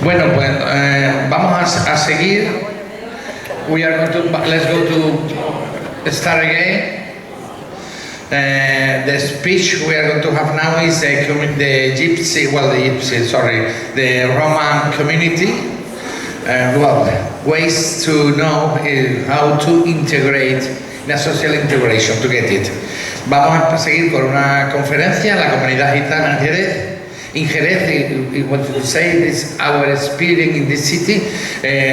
Bueno, pues vamos a seguir. We are going to, let's go to start again. The speech we are going to have now is the Roman community. Ways to know how to integrate, la social integration, to get it. Vamos a seguir con una conferencia en la comunidad gitana en Jerez. In Jerez, what to say is our experience in this city,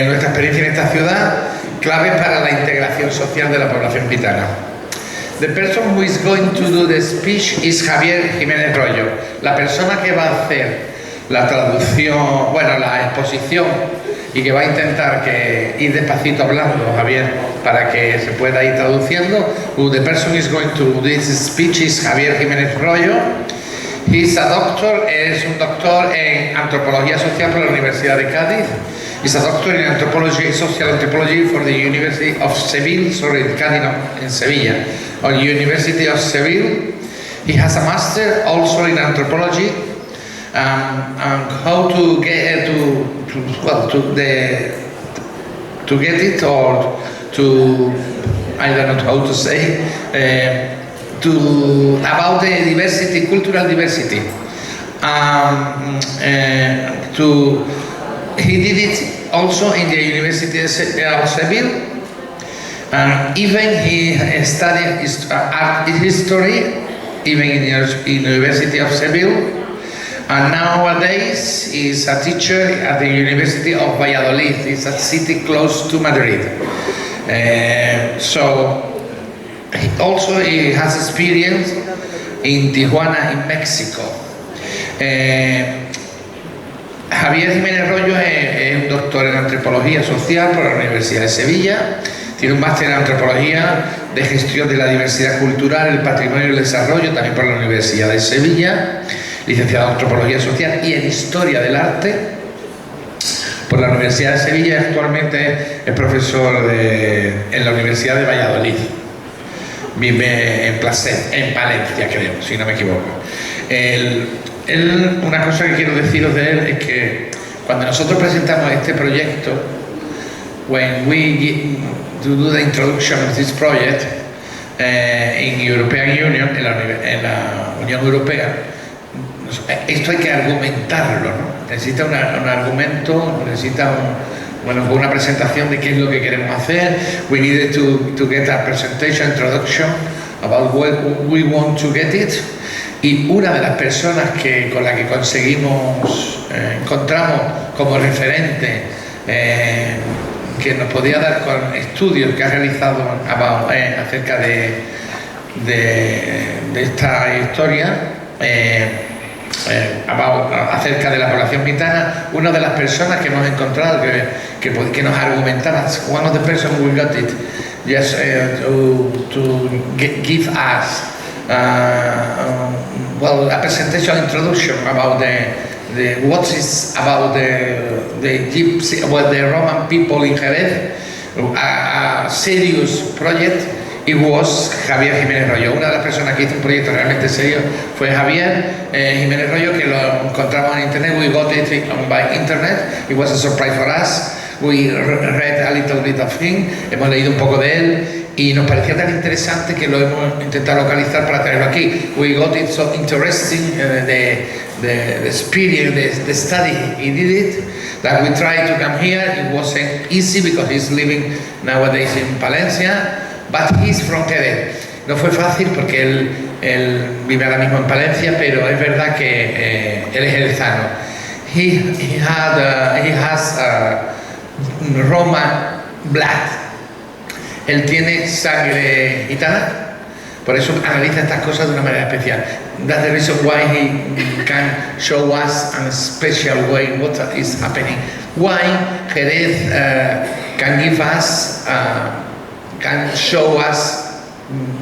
nuestra experiencia en esta ciudad, clave para la integración social de la población gitana. The person who is going to do the speech is Javier Jiménez Royo. La persona que va a hacer la traducción, bueno, la exposición y que va a intentar ir despacito hablando, Javier, para que se pueda ir traduciendo. The person who is going to do this speech is Javier Jiménez Royo. He's a doctor, es un doctor en antropología social por la Universidad de Cádiz. He's a doctor in anthropology, social anthropology for the University of Seville, Cádiz no, en Sevilla, or University of Seville. He has a master also in anthropology, and how to get to get it, or to, I don't know how to say, about the diversity, cultural diversity. He did it also in the University of Seville, and even he studied art history, even in the University of Seville, and nowadays he's a teacher at the University of Valladolid. It's a city close to Madrid. He has experience in Tijuana, in Mexico. Javier Jiménez Royo es un doctor en antropología social por la Universidad de Sevilla. Tiene un máster en antropología de gestión de la diversidad cultural, el patrimonio y el desarrollo, también por la Universidad de Sevilla. Licenciado en antropología social y en historia del arte por la Universidad de Sevilla. Actualmente es profesor en la Universidad de Valladolid. Vive en Palencia, creo, si no me equivoco. Una cosa que quiero deciros de él es que cuando nosotros presentamos este proyecto, when we do the introduction of this project in European Union, en la Unión Europea, esto hay que argumentarlo, ¿no? Necesita un argumento, necesita una presentación de qué es lo que queremos hacer. We needed to get a presentation, introduction about what we want to get it. Y una de las personas con la que encontramos como referente, que nos podía dar con estudios que ha realizado acerca de esta historia, acerca de la población gitana, una de las personas que hemos encontrado que nos argumentaba, one of the persons we got it, just to give us a presentation introduction about what is about the Gypsy, the Roman people in Jerez, a serious project. It was Javier Jiménez Royo. Una de las personas que hizo un proyecto realmente serio fue Javier Jiménez Royo, que lo encontramos en internet. We got it by internet. It was a surprise for us. We read a little bit of him. Hemos leído un poco de él y nos parecía tan interesante que lo hemos intentado localizar para traerlo aquí. We got it so interesting, the experience, the study he did it, that we tried to come here. It wasn't easy because he's living nowadays in Palencia. But he's from Jerez. No fue fácil porque él vive ahora mismo en Palencia, pero es verdad que él es jerezano. He has Roman blood. Él tiene sangre gitana, por eso analiza estas cosas de una manera especial. That's the reason why he can show us in a special way what is happening. Why Jerez can give us can show us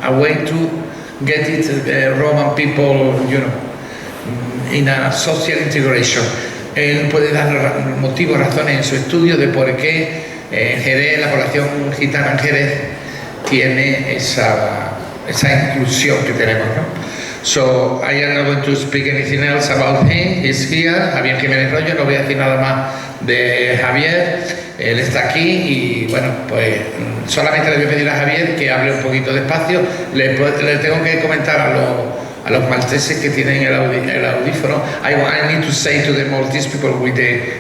a way to get it Roman people, in a social integration. Él puede dar motivos, razones en su estudio de por qué Jerez, la población gitana en Jerez, tiene esa inclusión que tenemos, ¿no? So I am not going to speak anything else about him. He's here, Javier Jiménez Rollo. No voy a decir nada más de Javier. Él está aquí y bueno, pues solamente le voy a pedir a Javier que hable un poquito despacio. Le tengo que comentar a los malteses que tienen el audífono. I need to say to the Maltese people with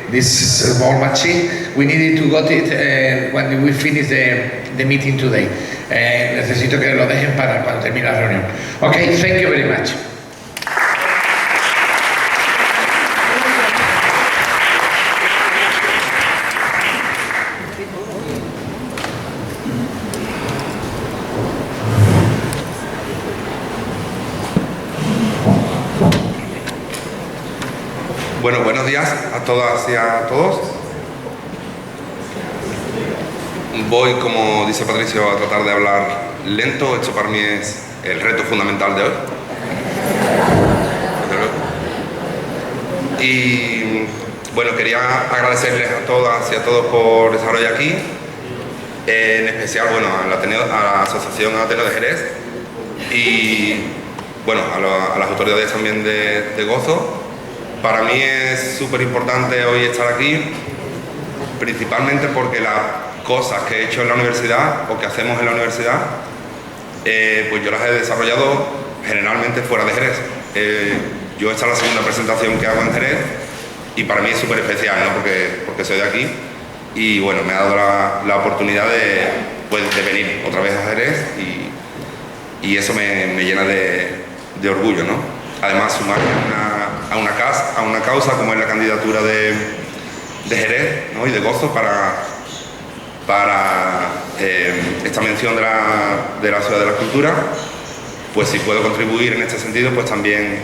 this small machine, we needed to got it when we finish the meeting today. Necesito que lo dejen para cuando termine la reunión. Okay, thank you very much. Bueno, buenos días a todas y a todos. Voy, como dice Patricio, a tratar de hablar lento. Esto para mí es el reto fundamental de hoy. Y bueno, quería agradecerles a todas y a todos por estar hoy aquí. En especial, bueno, a la Asociación Ateneo de Jerez y bueno, a las autoridades también de Gozo. Para mí es súper importante hoy estar aquí, principalmente porque las cosas que he hecho en la universidad o que hacemos en la universidad, pues yo las he desarrollado generalmente fuera de Jerez. Yo esta es la segunda presentación que hago en Jerez y para mí es súper especial, ¿no? porque soy de aquí y bueno, me ha dado la oportunidad de venir otra vez a Jerez y eso me llena de orgullo, ¿no? Además, sumarme a una causa como es la candidatura de Jerez, ¿no? Y de Gozo para esta mención de la Ciudad de la Cultura, pues si puedo contribuir en este sentido, pues también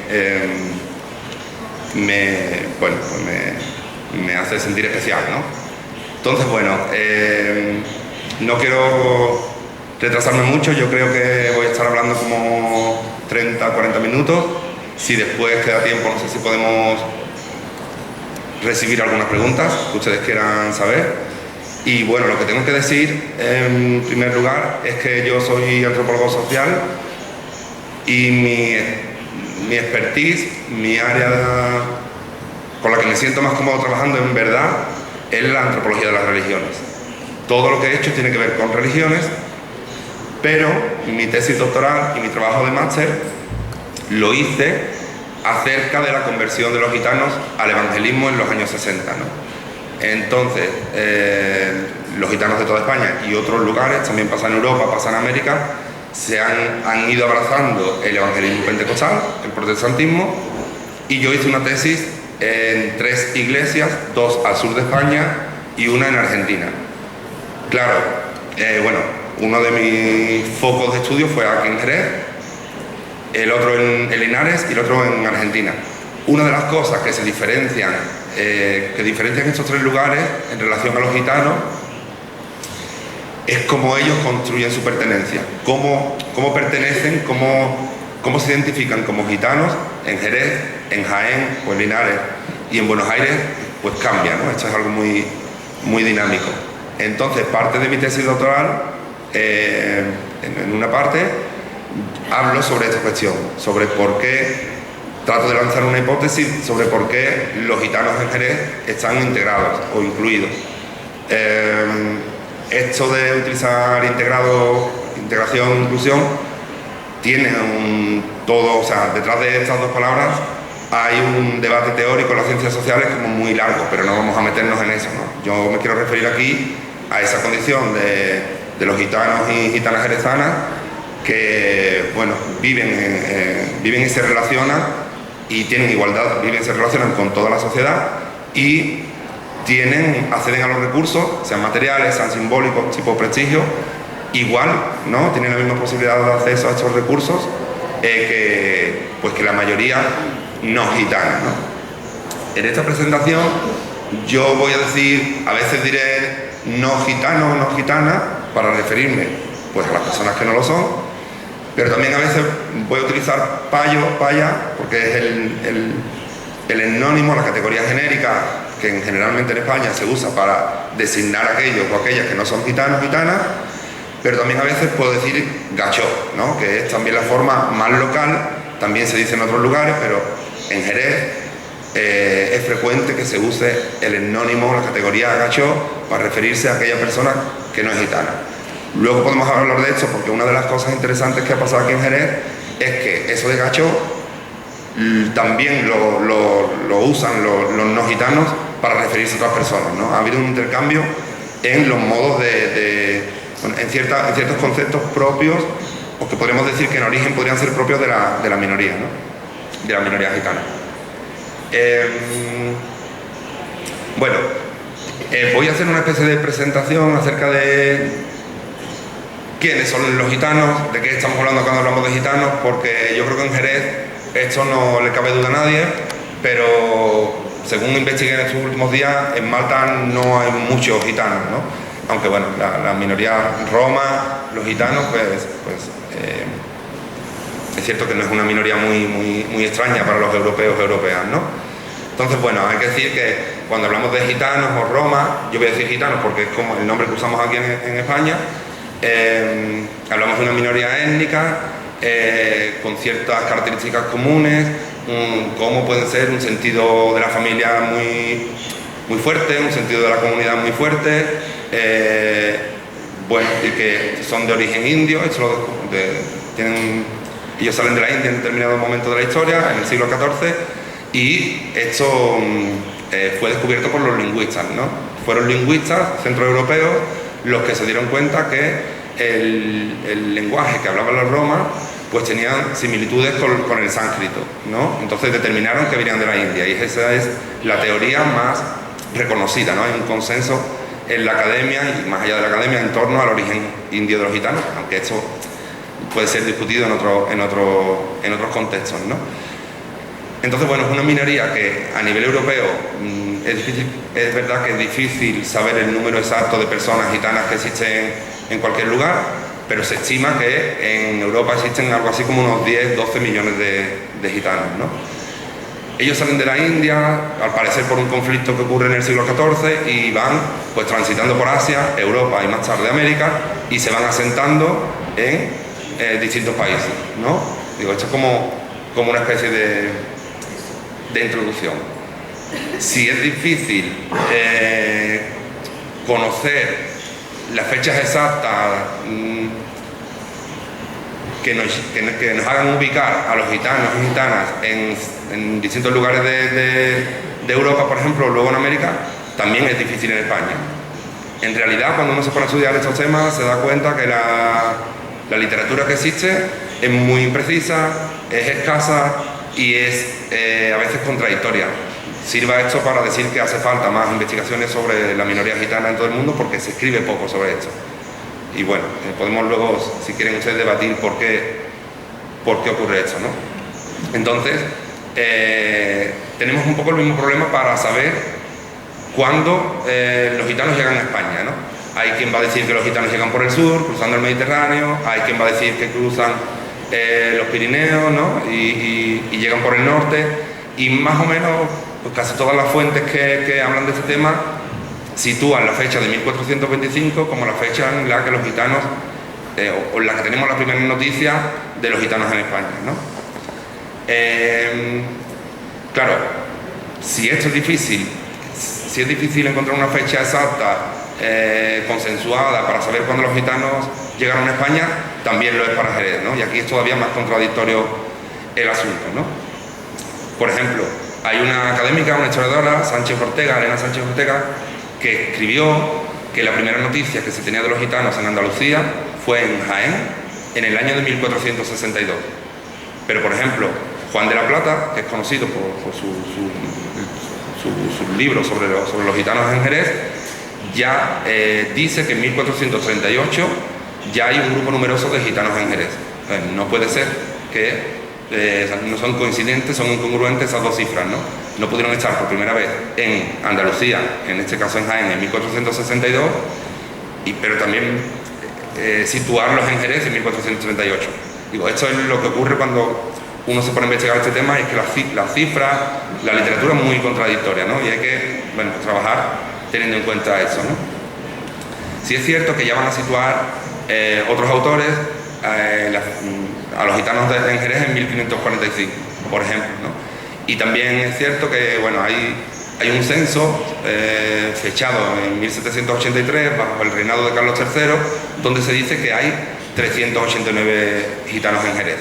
me hace sentir especial, ¿no? Entonces, bueno, no quiero retrasarme mucho, yo creo que voy a estar hablando como 30-40 minutos. Si después queda tiempo, no sé si podemos recibir algunas preguntas que ustedes quieran saber. Y bueno, lo que tengo que decir en primer lugar es que yo soy antropólogo social y mi expertise, mi área con la que me siento más cómodo trabajando en verdad es la antropología de las religiones. Todo lo que he hecho tiene que ver con religiones, pero mi tesis doctoral y mi trabajo de máster lo hice acerca de la conversión de los gitanos al evangelismo en los años 60, ¿no? Entonces, los gitanos de toda España y otros lugares, también pasa en Europa, pasa en América, se han ido abrazando el evangelismo pentecostal, el protestantismo, y yo hice una tesis en 3 iglesias, 2 al sur de España y una en Argentina. Claro, bueno, uno de mis focos de estudio fue aquí en Jerez, el otro en Linares y el otro en Argentina. Una de las cosas que se diferencian, estos 3 lugares en relación a los gitanos es cómo ellos construyen su pertenencia, cómo pertenecen, cómo se identifican como gitanos en Jerez, en Jaén o en Linares, y en Buenos Aires pues cambia, ¿no? Esto es algo muy, muy dinámico. Entonces, parte de mi tesis doctoral, en una parte, hablo sobre esta cuestión, sobre por qué, trato de lanzar una hipótesis sobre por qué los gitanos en Jerez están integrados o incluidos. Esto de utilizar integración, inclusión, tiene todo, o sea, detrás de estas dos palabras hay un debate teórico en las ciencias sociales como muy largo, pero no vamos a meternos en eso, ¿no? Yo me quiero referir aquí a esa condición de los gitanos y gitanas jerezanas que, bueno, viven y se relacionan y tienen igualdad, viven y se relacionan con toda la sociedad y acceden a los recursos, sean materiales, sean simbólicos, tipo prestigio, igual, ¿no? Tienen la misma posibilidad de acceso a estos recursos que la mayoría no gitana, ¿no? En esta presentación yo voy a decir, a veces diré no gitano o no gitana para referirme pues a las personas que no lo son, pero también a veces voy a utilizar payo, paya, porque es el etnónimo, la categoría genérica que generalmente en España se usa para designar a aquellos o aquellas que no son gitanos, gitanas, pero también a veces puedo decir gachó, ¿no? Que es también la forma más local también se dice en otros lugares, pero en Jerez es frecuente que se use el etnónimo, la categoría gachó, para referirse a aquella persona que no es gitana. Luego podemos hablar de esto porque una de las cosas interesantes que ha pasado aquí en Jerez es que eso de gachó también lo usan los no gitanos para referirse a otras personas, ¿no? Ha habido un intercambio en los modos en ciertos conceptos propios, o que podríamos decir que en origen podrían ser propios de la minoría, ¿no? De la minoría gitana. Bueno, voy a hacer una especie de presentación acerca de quiénes son los gitanos, de qué estamos hablando cuando hablamos de gitanos, porque yo creo que en Jerez esto no le cabe duda a nadie, pero según investigué en estos últimos días, en Malta no hay muchos gitanos, ¿no? Aunque bueno, la minoría roma, los gitanos, es cierto que no es una minoría muy extraña para los europeos y europeas, ¿no? Entonces, bueno, hay que decir que cuando hablamos de gitanos o roma, yo voy a decir gitanos porque es como el nombre que usamos aquí en España, hablamos de una minoría étnica con ciertas características comunes, como pueden ser un sentido de la familia muy fuerte, un sentido de la comunidad muy fuerte, bueno, y que son de origen indio. Ellos salen de la India en determinado momento de la historia, en el siglo XIV, y esto fue descubierto por los lingüistas, ¿no? Fueron lingüistas centroeuropeos los que se dieron cuenta que el lenguaje que hablaban los romas pues tenían similitudes con el sánscrito, ¿no? Entonces determinaron que venían de la India, y esa es la teoría más reconocida, ¿no? Hay un consenso en la academia y más allá de la academia en torno al origen indio de los gitanos, aunque esto puede ser discutido en otros contextos, ¿no? Entonces, bueno, es una minoría que a nivel europeo es verdad que es difícil saber el número exacto de personas gitanas que existen en cualquier lugar, pero se estima que en Europa existen algo así como unos 10-12 millones de gitanos, ¿no? Ellos salen de la India, al parecer por un conflicto que ocurre en el siglo XIV, y van pues transitando por Asia, Europa y más tarde América, y se van asentando en distintos países, ¿no? Digo, esto es como una especie de introducción. Si es difícil conocer las fechas exactas que nos hagan ubicar a los gitanos y gitanas en distintos lugares de Europa, por ejemplo, o luego en América, también es difícil en España. En realidad, cuando uno se pone a estudiar estos temas, se da cuenta que la literatura que existe es muy imprecisa, es escasa y es a veces contradictoria. Sirva esto para decir que hace falta más investigaciones sobre la minoría gitana en todo el mundo, porque se escribe poco sobre esto. Y bueno, podemos luego, si quieren ustedes, debatir por qué ocurre esto, ¿no? Entonces, tenemos un poco el mismo problema para saber cuándo los gitanos llegan a España, ¿no? Hay quien va a decir que los gitanos llegan por el sur, cruzando el Mediterráneo, hay quien va a decir que cruzan los Pirineos, ¿no? y llegan por el norte, y más o menos pues casi todas las fuentes que hablan de este tema sitúan la fecha de 1425 como la fecha en la que los gitanos, o en la que tenemos las primeras noticias de los gitanos en España, ¿no? Claro, si esto es difícil, si es difícil encontrar una fecha exacta, consensuada para saber cuándo los gitanos llegaron a España, también lo es para Jerez, ¿no? Y aquí es todavía más contradictorio el asunto, ¿no? Por ejemplo, hay una académica, una historiadora, Elena Sánchez Ortega, que escribió que la primera noticia que se tenía de los gitanos en Andalucía fue en Jaén, en el año de 1462. Pero, por ejemplo, Juan de la Plata, que es conocido por su libro sobre los gitanos en Jerez, ya dice que en 1438 ya hay un grupo numeroso de gitanos en Jerez. No puede ser que no son coincidentes, son incongruentes esas dos cifras, ¿no? No pudieron estar por primera vez en Andalucía, en este caso en Jaén, en 1462, pero también situarlos en Jerez en 1438. Digo, esto es lo que ocurre cuando uno se pone a investigar este tema, y es que las cifras, la literatura es muy contradictoria, ¿no? Y hay que, bueno, pues trabajar teniendo en cuenta eso, ¿no? Sí es cierto que ya van a situar otros autores a los gitanos en Jerez en 1545, por ejemplo, ¿no? Y también es cierto que, bueno, hay un censo fechado en 1783 bajo el reinado de Carlos III, donde se dice que hay 389 gitanos en Jerez.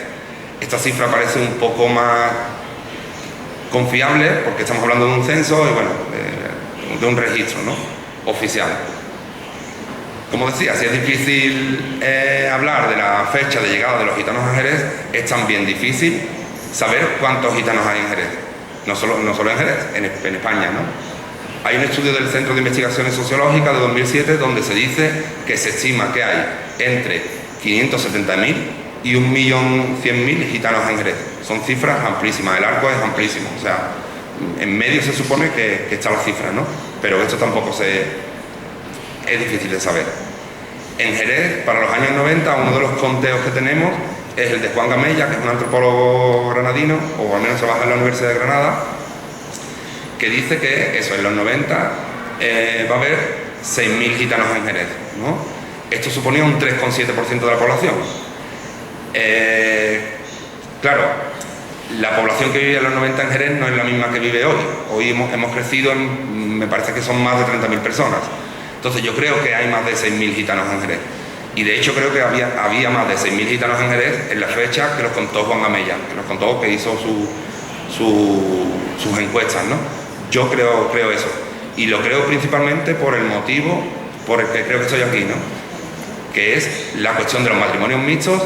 Esta cifra parece un poco más confiable porque estamos hablando de un censo y, bueno, de un registro, ¿no?, oficial. Como decía, si es difícil hablar de la fecha de llegada de los gitanos a Jerez, es también difícil saber cuántos gitanos hay en Jerez. No solo en Jerez, en España, ¿no? Hay un estudio del Centro de Investigaciones Sociológicas de 2007 donde se dice que se estima que hay entre 570.000 y 1.100.000 gitanos en Jerez. Son cifras amplísimas, el arco es amplísimo, o sea, en medio se supone que está la cifra, ¿no? Pero esto tampoco es difícil de saber. En Jerez, para los años 90, uno de los conteos que tenemos es el de Juan Gamella, que es un antropólogo granadino, o al menos trabaja en la Universidad de Granada, que dice que eso, en los 90 va a haber 6.000 gitanos en Jerez, ¿no? Esto suponía un 3,7% de la población. Claro, la población que vivía en los 90 en Jerez no es la misma que vive hoy. Hoy hemos crecido me parece que son más de 30.000 personas. Entonces yo creo que hay más de 6.000 gitanos en Jerez. Y de hecho creo que había más de 6.000 gitanos en Jerez en la fecha que los contó Juan Gamella, que los contó, que hizo sus encuestas, ¿no? Yo creo eso. Y lo creo principalmente por el motivo por el que creo que estoy aquí, ¿no?, que es la cuestión de los matrimonios mixtos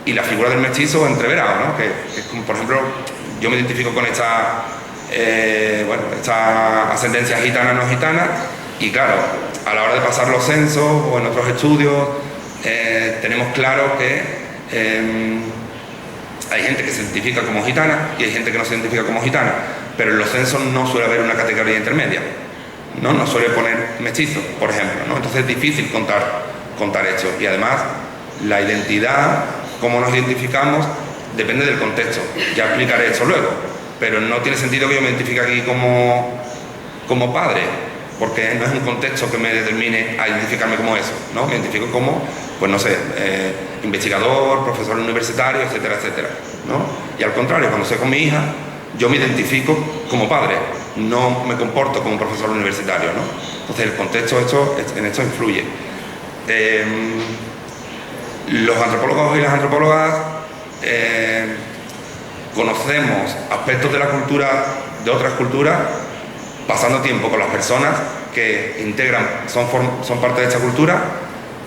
y la figura del mestizo entreverado, ¿no? Que como, por ejemplo, yo me identifico con esta ascendencia gitana no gitana, y claro, a la hora de pasar los censos o en otros estudios tenemos claro que hay gente que se identifica como gitana y hay gente que no se identifica como gitana, pero en los censos no suele haber una categoría intermedia, no suele poner mestizo, por ejemplo, ¿no? Entonces es difícil contar esto, y además la identidad, cómo nos identificamos, depende del contexto. Ya explicaré esto luego, pero no tiene sentido que yo me identifique aquí como padre, porque no es un contexto que me determine a identificarme como eso, ¿no? Me identifico como, pues no sé, investigador, profesor universitario, etcétera, etcétera, ¿no? Y al contrario, cuando estoy con mi hija, yo me identifico como padre, no me comporto como profesor universitario, ¿no? Entonces el contexto en esto influye. Los antropólogos y las antropólogas conocemos aspectos de la cultura, de otras culturas, pasando tiempo con las personas que integran, son parte de esta cultura,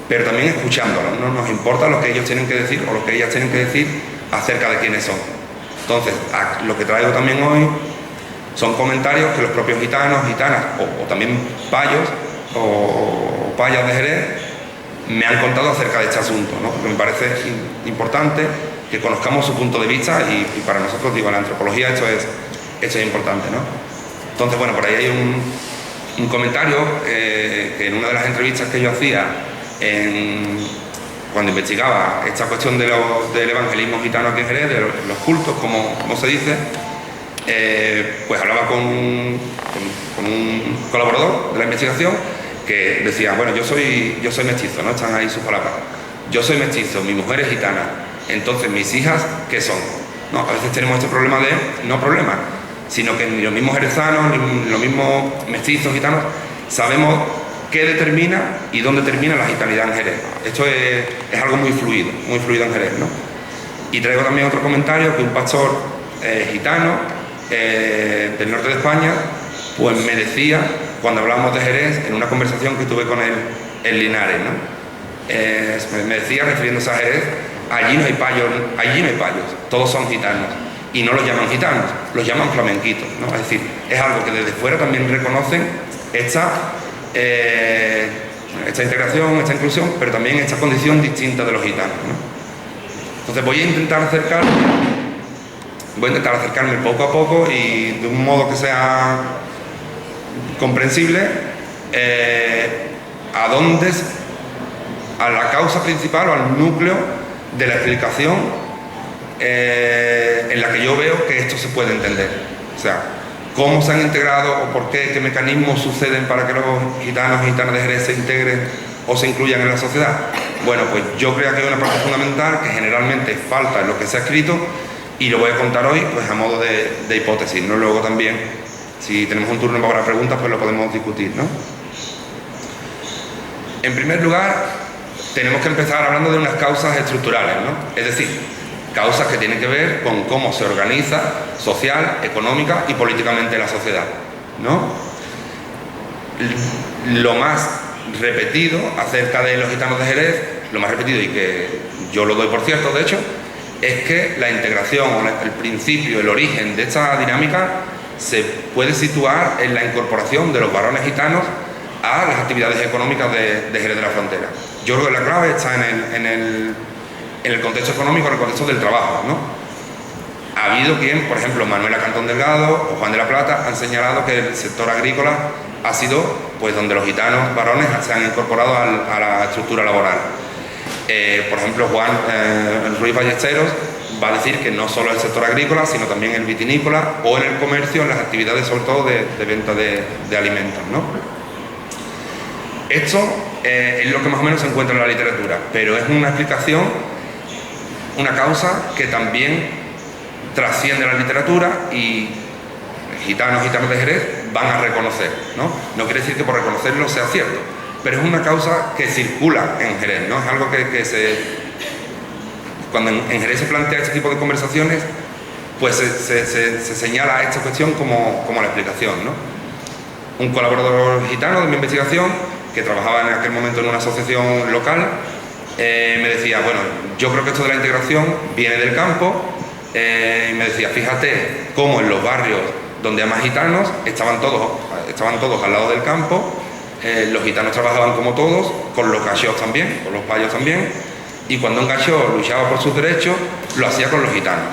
pero también escuchándolos, ¿no? Nos importa lo que ellos tienen que decir o lo que ellas tienen que decir acerca de quiénes son. Entonces, lo que traigo también hoy son comentarios que los propios gitanos, gitanas o también payos o payas de Jerez me han contado acerca de este asunto, ¿no? Porque me parece importante que conozcamos su punto de vista y para nosotros, digo, en la antropología esto es importante, ¿no? Entonces, bueno, por ahí hay un comentario que en una de las entrevistas que yo hacía cuando investigaba esta cuestión del evangelismo gitano aquí en Jerez, de los cultos, como se dice, pues hablaba con un colaborador de la investigación que decía, bueno, yo soy mestizo, ¿no? Están ahí sus palabras. Yo soy mestizo, mi mujer es gitana, entonces mis hijas, ¿qué son? No, a veces tenemos este problema no problema, sino que ni los mismos jerezanos, ni los mismos mestizos gitanos sabemos qué determina y dónde termina la gitanidad en Jerez. Esto es algo muy fluido en Jerez, ¿no? Y traigo también otro comentario que un pastor gitano del norte de España pues me decía cuando hablábamos de Jerez en una conversación que tuve con él en Linares, ¿no? Me decía, refiriéndose a Jerez, allí no hay payos, todos son gitanos, y no los llaman gitanos, los llaman flamenquitos, ¿no? Es decir, es algo que desde fuera también reconocen esta integración, esta inclusión, pero también esta condición distinta de los gitanos, ¿no? Entonces voy a intentar acercarme poco a poco y de un modo que sea comprensible a la causa principal o al núcleo de la explicación en la que yo veo que esto se puede entender. O sea, cómo se han integrado o por qué mecanismos suceden para que los gitanos y gitanas de Jerez se integren o se incluyan en la sociedad. Bueno, pues yo creo que hay una parte fundamental que generalmente falta en lo que se ha escrito y lo voy a contar hoy pues a modo de hipótesis, ¿no? Luego también, si tenemos un turno para preguntas, pues lo podemos discutir, ¿no? En primer lugar, tenemos que empezar hablando de unas causas estructurales, ¿no? Es decir, causas que tienen que ver con cómo se organiza social, económica y políticamente la sociedad, ¿no? Lo más repetido acerca de los gitanos de Jerez, lo más repetido y que yo lo doy por cierto, de hecho, es que la integración o el principio, el origen de esta dinámica se puede situar en la incorporación de los varones gitanos a las actividades económicas de Jerez de la Frontera. Yo creo que la clave está en el contexto económico, en el contexto del trabajo, ¿no? Ha habido quien, por ejemplo, Manuela Cantón Delgado o Juan de la Plata, han señalado que el sector agrícola ha sido pues donde los gitanos varones se han incorporado a la estructura laboral. Por ejemplo, Juan Ruiz Ballesteros va a decir que no solo el sector agrícola, sino también el vitinícola o en el comercio, en las actividades sobre todo de venta de alimentos, ¿no? Esto es lo que más o menos se encuentra en la literatura, pero es una explicación, una causa que también trasciende la literatura y gitanos de Jerez van a reconocer, ¿no? No quiere decir que por reconocerlo sea cierto, pero es una causa que circula en Jerez, ¿no? Es algo cuando en Jerez se plantea este tipo de conversaciones, pues se señala esta cuestión como la explicación, ¿no? Un colaborador gitano de mi investigación, que trabajaba en aquel momento en una asociación local, me decía, bueno, yo creo que esto de la integración viene del campo, y me decía, fíjate cómo en los barrios donde hay más gitanos estaban todos al lado del campo, los gitanos trabajaban como todos, con los gachos también, con los payos también, y cuando un gacho luchaba por sus derechos, lo hacía con los gitanos.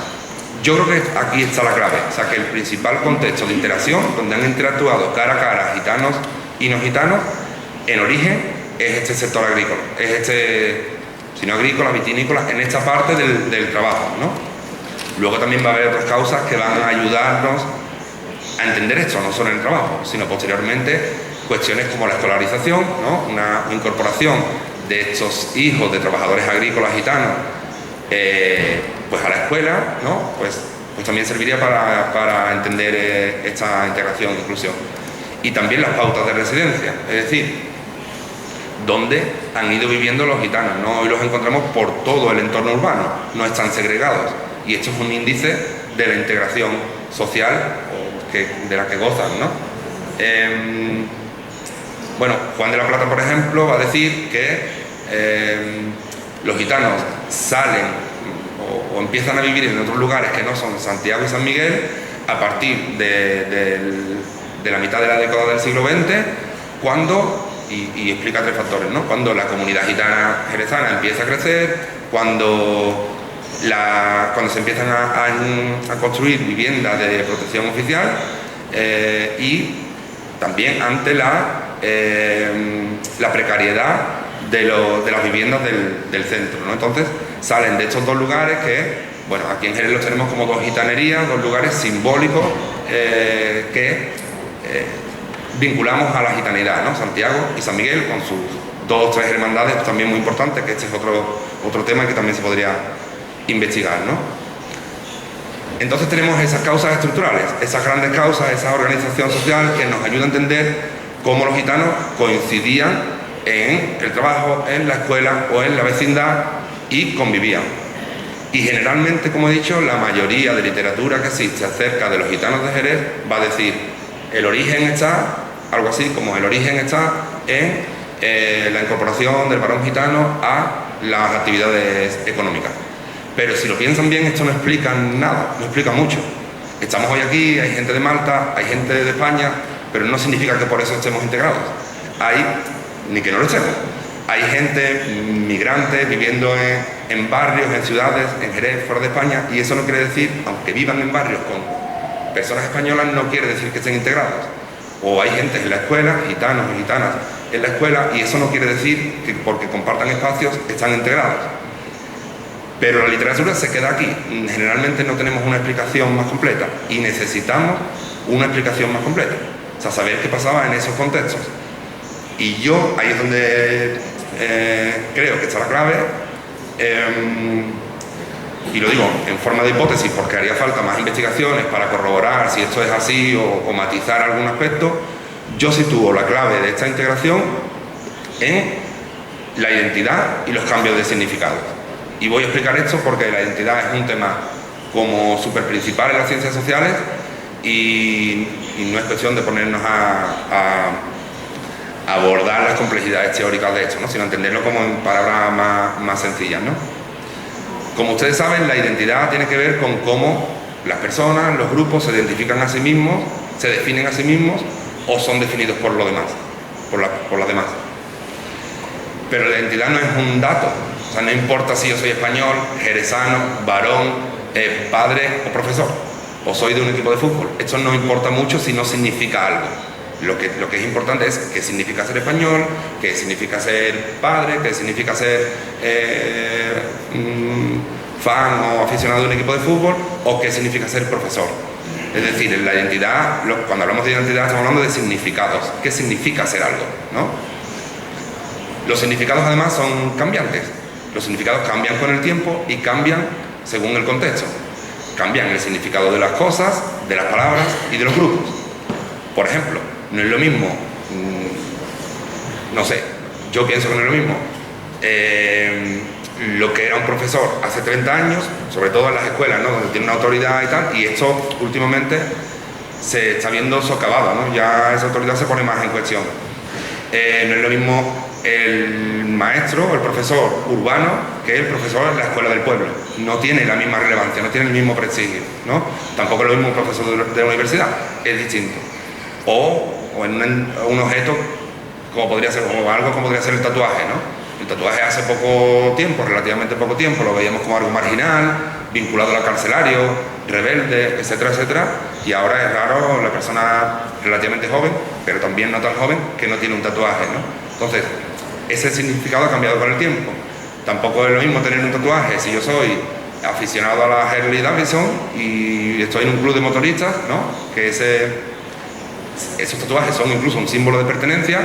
Yo creo que aquí está la clave, o sea que el principal contexto de interacción, donde han interactuado cara a cara gitanos y no gitanos, en origen es este sector agrícola, es si no agrícola, vitinícola, en esta parte del trabajo, ¿no? Luego también va a haber otras causas que van a ayudarnos a entender esto, no solo en el trabajo, sino posteriormente cuestiones como la escolarización, ¿no? Una incorporación de estos hijos de trabajadores agrícolas gitanos pues a la escuela, ¿no? Pues también serviría para entender esta integración e inclusión. Y también las pautas de residencia, es decir, dónde han ido viviendo los gitanos, ¿no? Hoy los encontramos por todo el entorno urbano, no están segregados, y esto es un índice de la integración social de la que gozan, ¿no? Bueno, Juan de la Plata, por ejemplo, va a decir que los gitanos salen o empiezan a vivir en otros lugares que no son Santiago y San Miguel a partir de la mitad de la década del siglo XX, cuando, y explica tres factores, ¿no? Cuando la comunidad gitana jerezana empieza a crecer, cuando se empiezan a construir viviendas de protección oficial y también ante la precariedad de las viviendas del centro, ¿no? Entonces salen de estos dos lugares que, bueno, aquí en Jerez los tenemos como dos gitanerías, dos lugares simbólicos que vinculamos a la gitanidad, ¿no? Santiago y San Miguel con sus dos o tres hermandades también muy importantes, que este es otro tema que también se podría investigar, ¿no? Entonces tenemos esas causas estructurales, esas grandes causas, esa organización social que nos ayuda a entender cómo los gitanos coincidían en el trabajo, en la escuela o en la vecindad y convivían. Y generalmente, como he dicho, la mayoría de literatura que existe acerca de los gitanos de Jerez va a decir el origen está, algo así como el origen está en la incorporación del varón gitano a las actividades económicas. Pero si lo piensan bien, esto no explica nada, no explica mucho. Estamos hoy aquí, hay gente de Malta, hay gente de España, pero no significa que por eso estemos integrados. Ni que no lo estemos. Hay gente migrante viviendo en barrios, en ciudades, en Jerez, fuera de España, y eso no quiere decir, aunque vivan en barrios con personas españolas, no quiere decir que estén integrados. O hay gente en la escuela, gitanos y gitanas en la escuela, y eso no quiere decir que porque compartan espacios están integrados. Pero la literatura se queda aquí. Generalmente no tenemos una explicación más completa y necesitamos una explicación más completa. O sea, saber qué pasaba en esos contextos. Y yo, ahí es donde creo que está la clave, y lo digo en forma de hipótesis porque haría falta más investigaciones para corroborar si esto es así o matizar algún aspecto. Yo sitúo la clave de esta integración en la identidad y los cambios de significado. Y voy a explicar esto porque la identidad es un tema como súper principal en las ciencias sociales y no es cuestión de ponernos a abordar las complejidades teóricas de esto, ¿no? Sino entenderlo como en palabras más sencillas, ¿no? Como ustedes saben, la identidad tiene que ver con cómo las personas, los grupos se identifican a sí mismos, se definen a sí mismos o son definidos por lo demás, por las demás. Pero la identidad no es un dato, o sea, no importa si yo soy español, jerezano, varón, padre o profesor, o soy de un equipo de fútbol. Esto no importa mucho si no significa algo. Lo que es importante es qué significa ser español, qué significa ser padre, qué significa ser fan o aficionado de un equipo de fútbol, o qué significa ser profesor. Es decir, en la identidad, cuando hablamos de identidad estamos hablando de significados. ¿Qué significa ser algo? ¿No? Los significados además son cambiantes. Los significados cambian con el tiempo y cambian según el contexto. Cambian el significado de las cosas, de las palabras y de los grupos. Por ejemplo, no es lo mismo, no sé, yo pienso que no es lo mismo lo que era un profesor hace 30 años, sobre todo en las escuelas, ¿no? Donde tiene una autoridad y tal, y esto últimamente se está viendo socavado, ¿no? Ya esa autoridad se pone más en cuestión. No es lo mismo el maestro o el profesor urbano que el profesor en la escuela del pueblo. No tiene la misma relevancia, no tiene el mismo prestigio, ¿no? Tampoco es lo mismo un profesor de la universidad, es distinto. O en un objeto como podría ser, o algo como podría ser el tatuaje, ¿no? El tatuaje hace poco tiempo, relativamente poco tiempo, lo veíamos como algo marginal, vinculado al carcelario, rebelde, etcétera, etcétera, y ahora es raro la persona relativamente joven, pero también no tan joven, que no tiene un tatuaje, ¿no? Entonces, ese significado ha cambiado con el tiempo. Tampoco es lo mismo tener un tatuaje si yo soy aficionado a la Harley Davidson y estoy en un club de motoristas, ¿no? Que esos tatuajes son incluso un símbolo de pertenencia,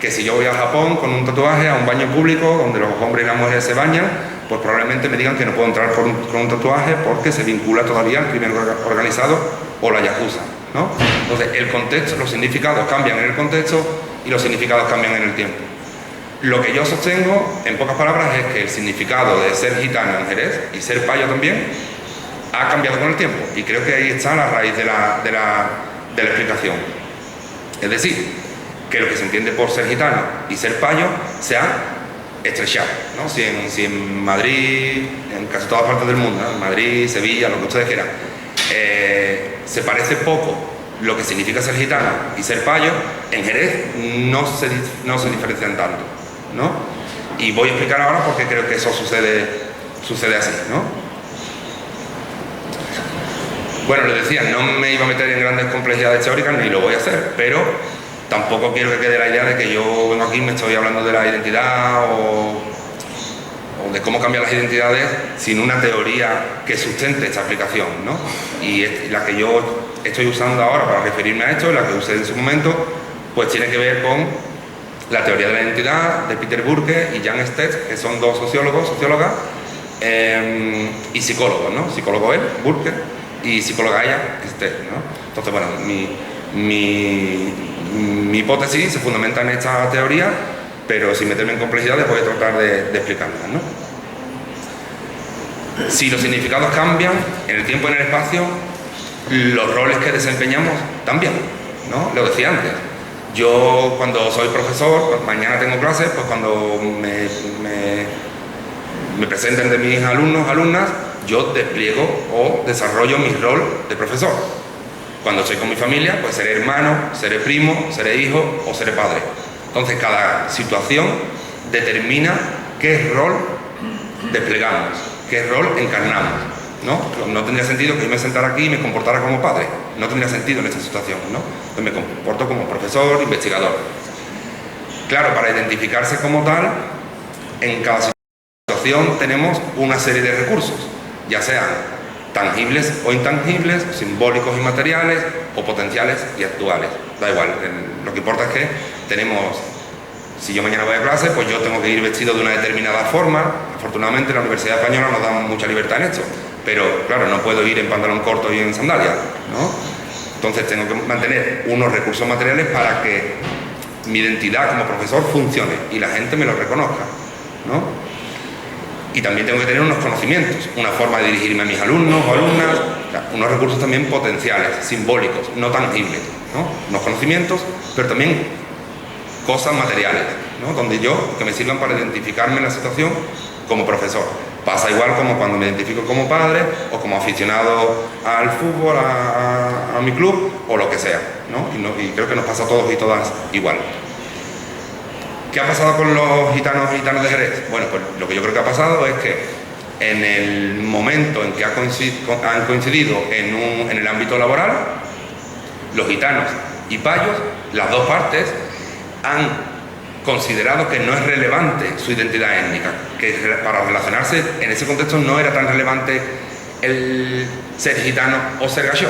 que si yo voy a Japón con un tatuaje a un baño público donde los hombres y las mujeres se bañan, pues probablemente me digan que no puedo entrar con un tatuaje porque se vincula todavía al crimen organizado o la yakuza, ¿no? Entonces el contexto, los significados cambian en el contexto y los significados cambian en el tiempo. Lo que yo sostengo, en pocas palabras, es que el significado de ser gitano en Jerez y ser payo también ha cambiado con el tiempo, y creo que ahí está la raíz de la explicación. Es decir, que lo que se entiende por ser gitano y ser payo se ha estrechado, ¿no? Si en Madrid, en casi todas partes del mundo, ¿no? En Madrid, Sevilla, lo que ustedes quieran, se parece poco lo que significa ser gitano y ser payo, en Jerez no se diferencian tanto, ¿no? Y voy a explicar ahora por qué creo que eso sucede así, ¿no? Bueno, les decía, no me iba a meter en grandes complejidades teóricas, ni lo voy a hacer, pero tampoco quiero que quede la idea de que yo vengo aquí y me estoy hablando de la identidad o de cómo cambiar las identidades sin una teoría que sustente esta aplicación, ¿no? Y la que yo estoy usando ahora para referirme a esto, la que usé en su momento, pues tiene que ver con la teoría de la identidad de Peter Burke y Jan Stett, que son dos sociólogas y psicólogos, ¿no? Psicólogo él, Burke, y psicóloga ella, Stett, ¿no? Entonces, bueno, mi hipótesis se fundamenta en esta teoría, pero sin meterme en complejidades voy a tratar de explicarlas, ¿no? Si los significados cambian en el tiempo y en el espacio, los roles que desempeñamos también, ¿no? Lo decía antes. Yo cuando soy profesor, pues mañana tengo clases, pues cuando me presenten de mis alumnos, alumnas, yo despliego o desarrollo mi rol de profesor. Cuando estoy con mi familia, pues seré hermano, seré primo, seré hijo o seré padre. Entonces cada situación determina qué rol desplegamos, qué rol encarnamos, ¿no? No tendría sentido que yo me sentara aquí y me comportara como padre. No tendría sentido en esta situación, ¿no? Entonces me comporto como profesor, investigador. Claro, para identificarse como tal, en cada situación tenemos una serie de recursos, ya sean tangibles o intangibles, simbólicos y materiales, o potenciales y actuales. Da igual, lo que importa es que tenemos Si yo mañana voy a clase, pues yo tengo que ir vestido de una determinada forma. Afortunadamente la Universidad Española nos da mucha libertad en esto, pero claro, no puedo ir en pantalón corto y en sandalias, ¿no? Entonces tengo que mantener unos recursos materiales para que mi identidad como profesor funcione y la gente me lo reconozca, ¿no? Y también tengo que tener unos conocimientos, una forma de dirigirme a mis alumnos o alumnas, o sea, unos recursos también potenciales, simbólicos, no tangibles, ¿no? Unos conocimientos, pero también cosas materiales, ¿no? Donde que me sirvan para identificarme en la situación como profesor. Pasa igual como cuando me identifico como padre o como aficionado al fútbol, a mi club o lo que sea, ¿no? Y creo que nos pasa a todos y todas igual. ¿Qué ha pasado con los gitanos y gitanas de Jerez? Bueno, pues lo que yo creo que ha pasado es que en el momento en que han coincidido en el ámbito laboral, los gitanos y payos, las dos partes, han considerado que no es relevante su identidad étnica, que para relacionarse en ese contexto no era tan relevante el ser gitano o ser gallo,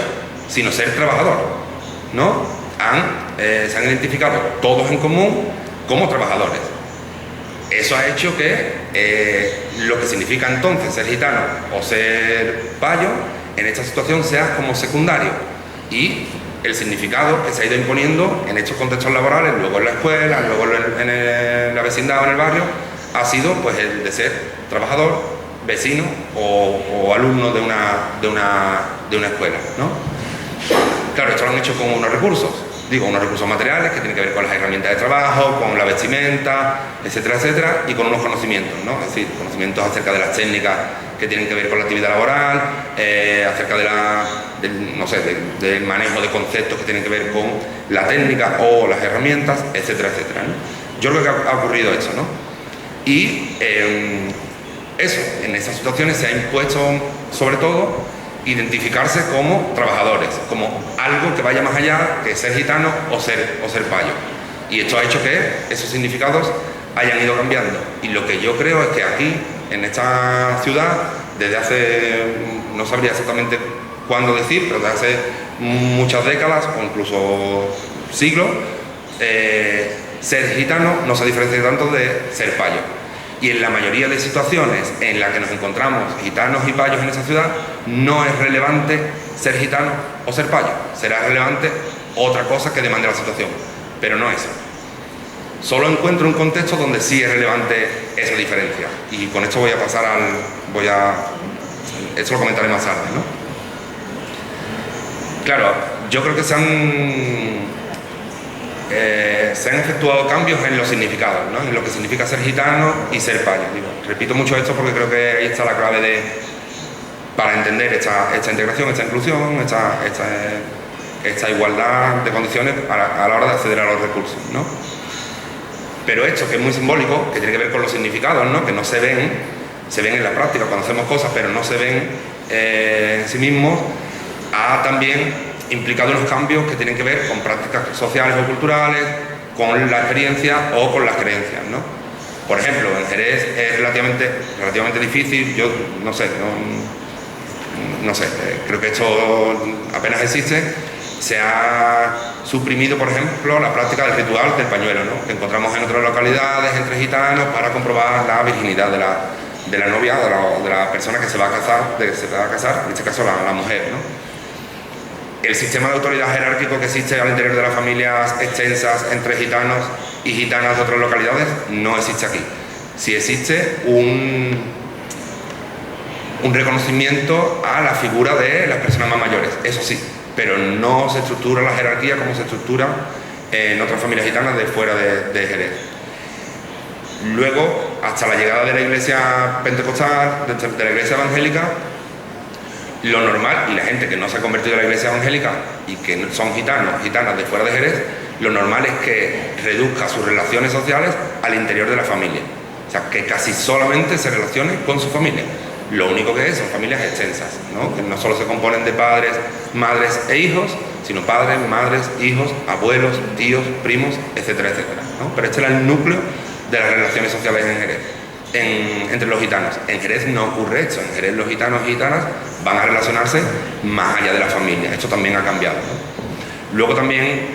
sino ser trabajador, ¿no? Se han identificado todos en común como trabajadores. Eso ha hecho que lo que significa entonces ser gitano o ser payo en esta situación sea como secundario, y el significado que se ha ido imponiendo en estos contextos laborales, luego en la escuela, luego en la vecindad o en el barrio, ha sido pues el de ser trabajador, vecino o alumno de una escuela, ¿no? Claro, esto lo han hecho con unos recursos materiales que tienen que ver con las herramientas de trabajo, con la vestimenta, etcétera, etcétera, y con unos conocimientos, ¿no? Es decir, conocimientos acerca de las técnicas que tienen que ver con la actividad laboral, acerca del manejo de conceptos que tienen que ver con la técnica o las herramientas, etcétera, etcétera, ¿no? Yo creo que ha ocurrido eso, ¿no? Y en esas situaciones se ha impuesto, sobre todo, identificarse como trabajadores, como algo que vaya más allá que ser gitano o ser payo. Y esto ha hecho que esos significados hayan ido cambiando. Y lo que yo creo es que aquí, en esta ciudad, desde hace, no sabría exactamente cuándo decir, pero desde hace muchas décadas o incluso siglos, ser gitano no se diferencia tanto de ser payo. Y en la mayoría de situaciones en las que nos encontramos gitanos y payos en esa ciudad, no es relevante ser gitano o ser payo. Será relevante otra cosa que demande la situación, pero no eso. Solo encuentro un contexto donde sí es relevante esa diferencia. Y con esto voy a pasar esto lo comentaré más tarde, ¿no? Claro, yo creo que se han efectuado cambios en los significados, ¿no? En lo que significa ser gitano y ser payo. Repito mucho esto porque creo que ahí está la clave para entender esta integración, esta inclusión, esta igualdad de condiciones a la hora de acceder a los recursos, ¿no? Pero esto, que es muy simbólico, que tiene que ver con los significados, ¿no? Que no se ven en la práctica cuando hacemos cosas, pero no se ven en sí mismos, ha también implicado unos cambios que tienen que ver con prácticas sociales o culturales, con la experiencia o con las creencias, ¿no? Por ejemplo, en Jerez es relativamente difícil, yo no sé, creo que esto apenas existe. Se ha suprimido, por ejemplo, la práctica del ritual del pañuelo, ¿no? Que encontramos en otras localidades entre gitanos para comprobar la virginidad de la novia o de la persona que se va a casar, en este caso la mujer, ¿no? El sistema de autoridad jerárquico que existe al interior de las familias extensas entre gitanos y gitanas de otras localidades no existe aquí. Sí existe un reconocimiento a la figura de las personas más mayores, eso sí, pero no se estructura la jerarquía como se estructura en otras familias gitanas de fuera de Jerez. Luego, hasta la llegada de la iglesia pentecostal, de la iglesia evangélica, lo normal, y la gente que no se ha convertido en la iglesia evangélica y que son gitanos, gitanas de fuera de Jerez, lo normal es que reduzca sus relaciones sociales al interior de la familia. O sea, que casi solamente se relacione con su familia. Lo único que son familias extensas, ¿no? Que no solo se componen de padres, madres e hijos, sino padres, madres, hijos, abuelos, tíos, primos, etcétera, etcétera, ¿no? Pero este era el núcleo de las relaciones sociales en Jerez. Entre los gitanos. En Jerez no ocurre esto. En Jerez los gitanos y gitanas van a relacionarse más allá de la familia. Esto también ha cambiado, ¿no? Luego también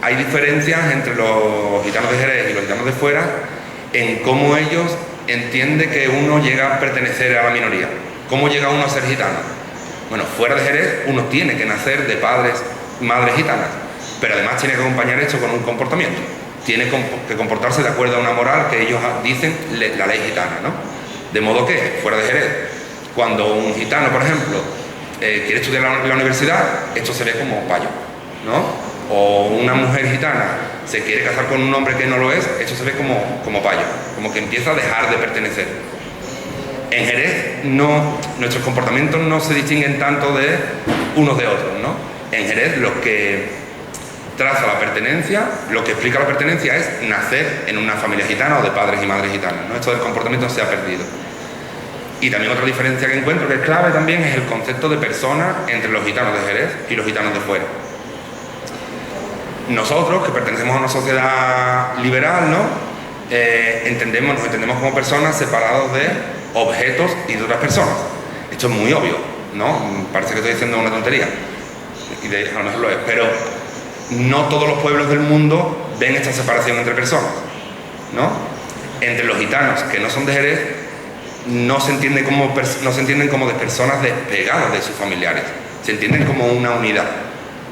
hay diferencias entre los gitanos de Jerez y los gitanos de fuera en cómo ellos entienden que uno llega a pertenecer a la minoría. ¿Cómo llega uno a ser gitano? Bueno, fuera de Jerez uno tiene que nacer de padres, madres gitanas, pero además tiene que acompañar esto con un comportamiento. Tiene que comportarse de acuerdo a una moral que ellos dicen la ley gitana, ¿no? De modo que, fuera de Jerez, cuando un gitano, por ejemplo, quiere estudiar en la universidad, esto se ve como payo, ¿no? O una mujer gitana se quiere casar con un hombre que no lo es, esto se ve como payo, como que empieza a dejar de pertenecer. En Jerez nuestros comportamientos no se distinguen tanto de unos de otros, ¿no? En Jerez lo que traza la pertenencia, lo que explica la pertenencia es nacer en una familia gitana o de padres y madres gitanas, ¿no? Esto del comportamiento se ha perdido. Y también otra diferencia que encuentro que es clave también es el concepto de persona entre los gitanos de Jerez y los gitanos de fuera. Nosotros, que pertenecemos a una sociedad liberal, ¿no? Nos entendemos como personas separados de objetos y de otras personas. Esto es muy obvio, ¿no? Parece que estoy diciendo una tontería, y a lo mejor lo es, pero no todos los pueblos del mundo ven esta separación entre personas, ¿no? Entre los gitanos que no son de Jerez no se entienden como de personas despegadas de sus familiares, se entienden como una unidad,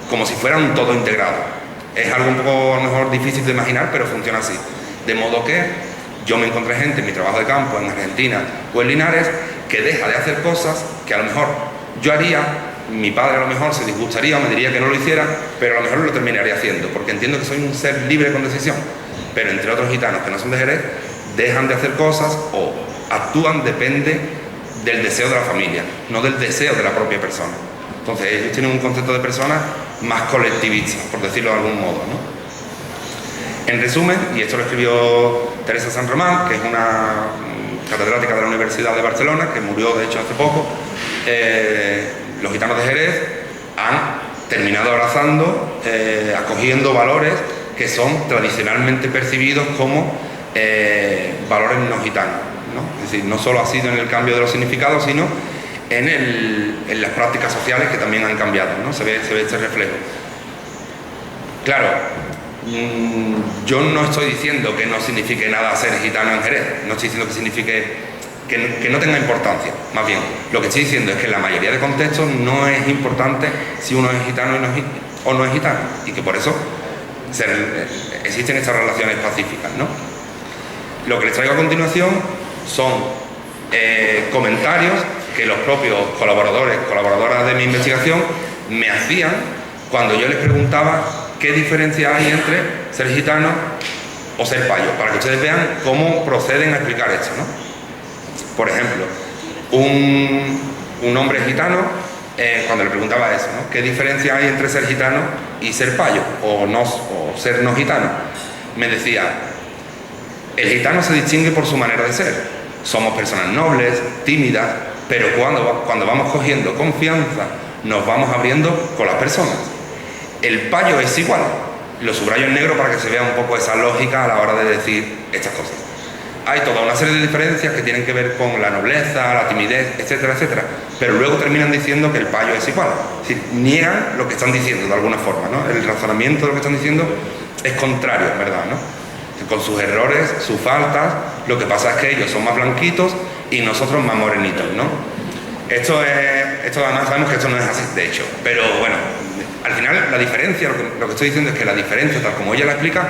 como si fueran un todo integrado. Es algo un poco a lo mejor difícil de imaginar, pero funciona así. De modo que yo me encontré gente en mi trabajo de campo en Argentina o en Linares que deja de hacer cosas que a lo mejor yo haría, mi padre a lo mejor se disgustaría o me diría que no lo hiciera, pero a lo mejor lo terminaría haciendo, porque entiendo que soy un ser libre con decisión. Pero entre otros gitanos que no son de Jerez, dejan de hacer cosas o actúan, depende del deseo de la familia, no del deseo de la propia persona. Entonces ellos tienen un concepto de persona más colectivista, por decirlo de algún modo, ¿no? En resumen, y esto lo escribió Teresa San Román, que es una catedrática de la Universidad de Barcelona, que murió de hecho hace poco, los gitanos de Jerez han terminado abrazando, acogiendo valores que son tradicionalmente percibidos como valores no gitanos, ¿no? Es decir, no solo ha sido en el cambio de los significados, sino en las prácticas sociales que también han cambiado, ¿no? Se ve este reflejo. Claro, yo no estoy diciendo que no signifique nada ser gitano en Jerez, no estoy diciendo que signifique que no tenga importancia, más bien, lo que estoy diciendo es que en la mayoría de contextos no es importante si uno es gitano o no es gitano, y que por eso existen estas relaciones pacíficas, ¿no? Lo que les traigo a continuación son comentarios que los propios colaboradoras de mi investigación me hacían cuando yo les preguntaba qué diferencia hay entre ser gitano o ser payo, para que ustedes vean cómo proceden a explicar esto, ¿no? Por ejemplo, un hombre gitano, cuando le preguntaba eso, ¿no? ¿Qué diferencia hay entre ser gitano y ser payo o ser no gitano? Me decía, el gitano se distingue por su manera de ser. Somos personas nobles, tímidas, pero cuando vamos cogiendo confianza, nos vamos abriendo con las personas. El payo es igual. Lo subrayo en negro para que se vea un poco esa lógica a la hora de decir estas cosas. Hay toda una serie de diferencias que tienen que ver con la nobleza, la timidez, etcétera, etcétera, pero luego terminan diciendo que el payo es igual. Es decir, niegan lo que están diciendo de alguna forma, ¿no? El razonamiento de lo que están diciendo es contrario, ¿verdad?, ¿no? Con sus errores, sus faltas, lo que pasa es que ellos son más blanquitos y nosotros más morenitos, ¿no? Esto además sabemos que esto no es así, de hecho, pero bueno, al final la diferencia, lo que estoy diciendo es que la diferencia, tal como ella la explica,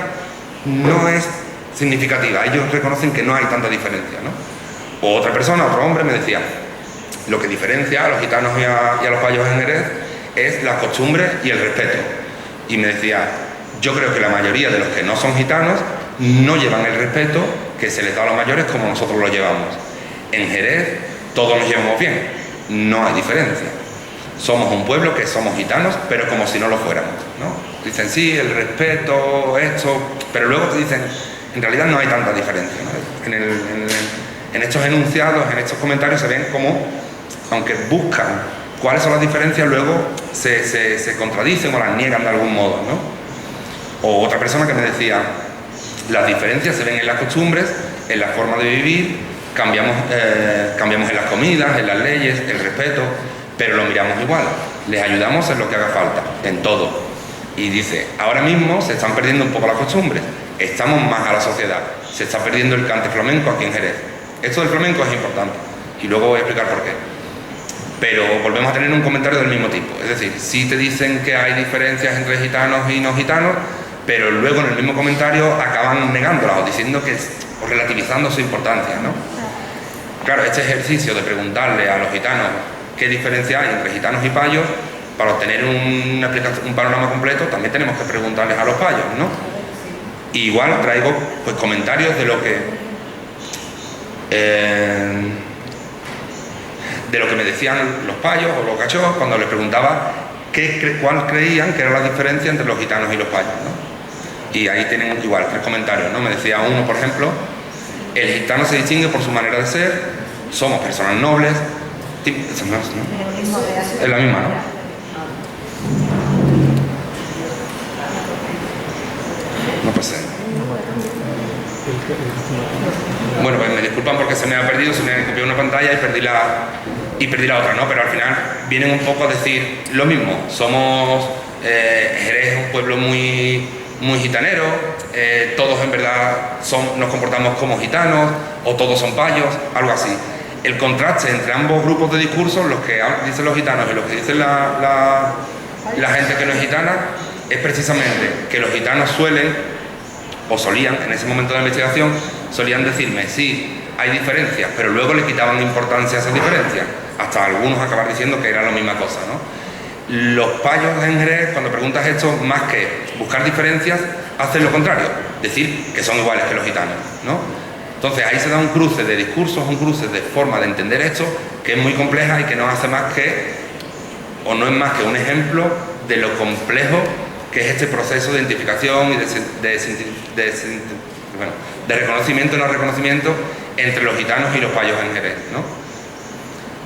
no es significativa. Ellos reconocen que no hay tanta diferencia, ¿no? O otra persona, otro hombre me decía, lo que diferencia a los gitanos y a los payos en Jerez es la costumbre y el respeto. Y me decía, yo creo que la mayoría de los que no son gitanos no llevan el respeto que se les da a los mayores como nosotros lo llevamos. En Jerez todos nos llevamos bien, no hay diferencia. Somos un pueblo que somos gitanos, pero como si no lo fuéramos, ¿no? Dicen, sí, el respeto, esto, pero luego te dicen, en realidad no hay tanta diferencia, ¿no? En estos enunciados, en estos comentarios se ven como, aunque buscan cuáles son las diferencias, luego se contradicen o las niegan de algún modo, ¿no? O otra persona que me decía, las diferencias se ven en las costumbres, en la forma de vivir, cambiamos en las comidas, en las leyes, el respeto, pero lo miramos igual, les ayudamos en lo que haga falta, en todo. Y dice, ahora mismo se están perdiendo un poco las costumbres, estamos más a la sociedad, se está perdiendo el cante flamenco aquí en Jerez. Esto del flamenco es importante y luego voy a explicar por qué. Pero volvemos a tener un comentario del mismo tipo, es decir, sí te dicen que hay diferencias entre gitanos y no gitanos, pero luego en el mismo comentario acaban negándolas o diciendo que, o relativizando su importancia, ¿no? Claro, este ejercicio de preguntarle a los gitanos qué diferencia hay entre gitanos y payos, para obtener un panorama completo, también tenemos que preguntarles a los payos, ¿no? Y igual traigo pues comentarios de lo que me decían los payos o los gachos cuando les preguntaba cuál creían que era la diferencia entre los gitanos y los payos, ¿no? Y ahí tienen igual 3 comentarios, ¿no? Me decía uno, por ejemplo, el gitano se distingue por su manera de ser, somos personas nobles, ¿no? Es la misma, ¿no? No pasa. Bueno, pues me disculpan porque se me ha perdido, se me ha copiado una pantalla y perdí la otra, ¿no? Pero al final vienen un poco a decir lo mismo. Somos Jerez es un pueblo muy gitanero, todos en verdad nos comportamos como gitanos, o todos son payos, algo así. El contraste entre ambos grupos de discursos, los que dicen los gitanos y los que dicen la gente que no es gitana, es precisamente que los gitanos solían, en ese momento de la investigación, solían decirme, sí, hay diferencias, pero luego le quitaban importancia a esas diferencias, hasta algunos acabar diciendo que era la misma cosa, ¿no? Los payos en Jerez, cuando preguntas esto, más que buscar diferencias, hacen lo contrario, decir que son iguales que los gitanos, ¿no? Entonces ahí se da un cruce de discursos, un cruce de forma de entender esto, que es muy compleja y que no hace más que, o no es más que un ejemplo de lo complejo que es este proceso de identificación y de reconocimiento y no reconocimiento entre los gitanos y los payos en Jerez, ¿no?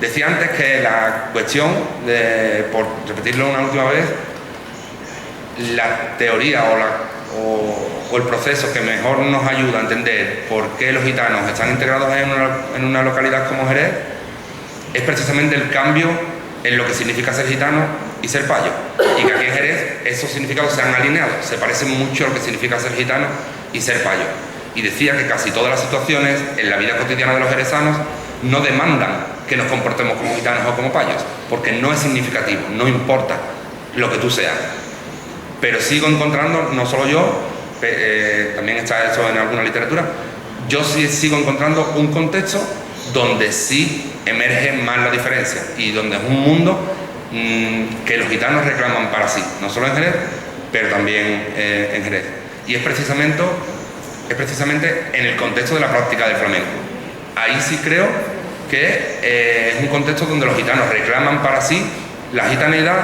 Decía antes que la cuestión, por repetirlo una última vez, la teoría o el proceso que mejor nos ayuda a entender por qué los gitanos están integrados en una localidad como Jerez es precisamente el cambio en lo que significa ser gitano y ser payo, y que aquí en Jerez esos significados se han alineado, se parecen mucho a lo que significa ser gitano y ser payo. Y decía que casi todas las situaciones en la vida cotidiana de los jerezanos no demandan que nos comportemos como gitanos o como payos, porque no es significativo, no importa lo que tú seas. Pero sigo encontrando, no solo yo, también está eso en alguna literatura, yo sí sigo encontrando un contexto donde sí emerge más la diferencia y donde es un mundo que los gitanos reclaman para sí, no solo en Jerez, pero también en Jerez. Y es precisamente en el contexto de la práctica del flamenco. Ahí sí creo que es un contexto donde los gitanos reclaman para sí la gitanidad,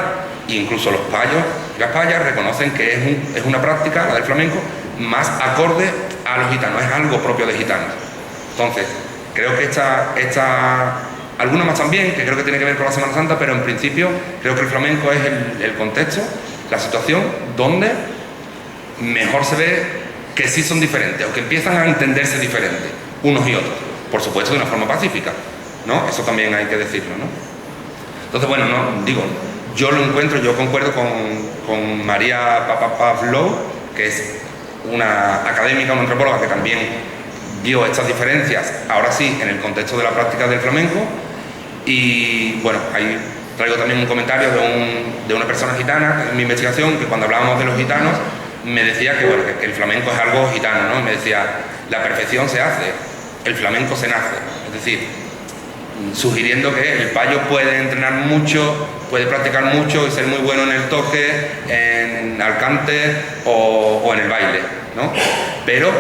e incluso los payos y las payas reconocen que es una práctica, la del flamenco, más acorde a los gitanos, es algo propio de gitanos. Entonces, creo que alguna más también, que creo que tiene que ver con la Semana Santa, pero en principio creo que el flamenco es el contexto, la situación donde mejor se ve que sí son diferentes, o que empiezan a entenderse diferentes, unos y otros, por supuesto de una forma pacífica, ¿no? Eso también hay que decirlo, ¿no? Entonces, bueno, yo concuerdo con María Pavlov, que es una académica, una antropóloga que también vio estas diferencias, ahora sí, en el contexto de la práctica del flamenco. Y bueno, ahí traigo también un comentario de una persona gitana en mi investigación, que cuando hablábamos de los gitanos me decía que el flamenco es algo gitano, ¿no? Y me decía, la perfección se hace, el flamenco se nace, es decir, sugiriendo que el payo puede entrenar mucho, puede practicar mucho y ser muy bueno en el toque, en el cante o en el baile, ¿no? Pero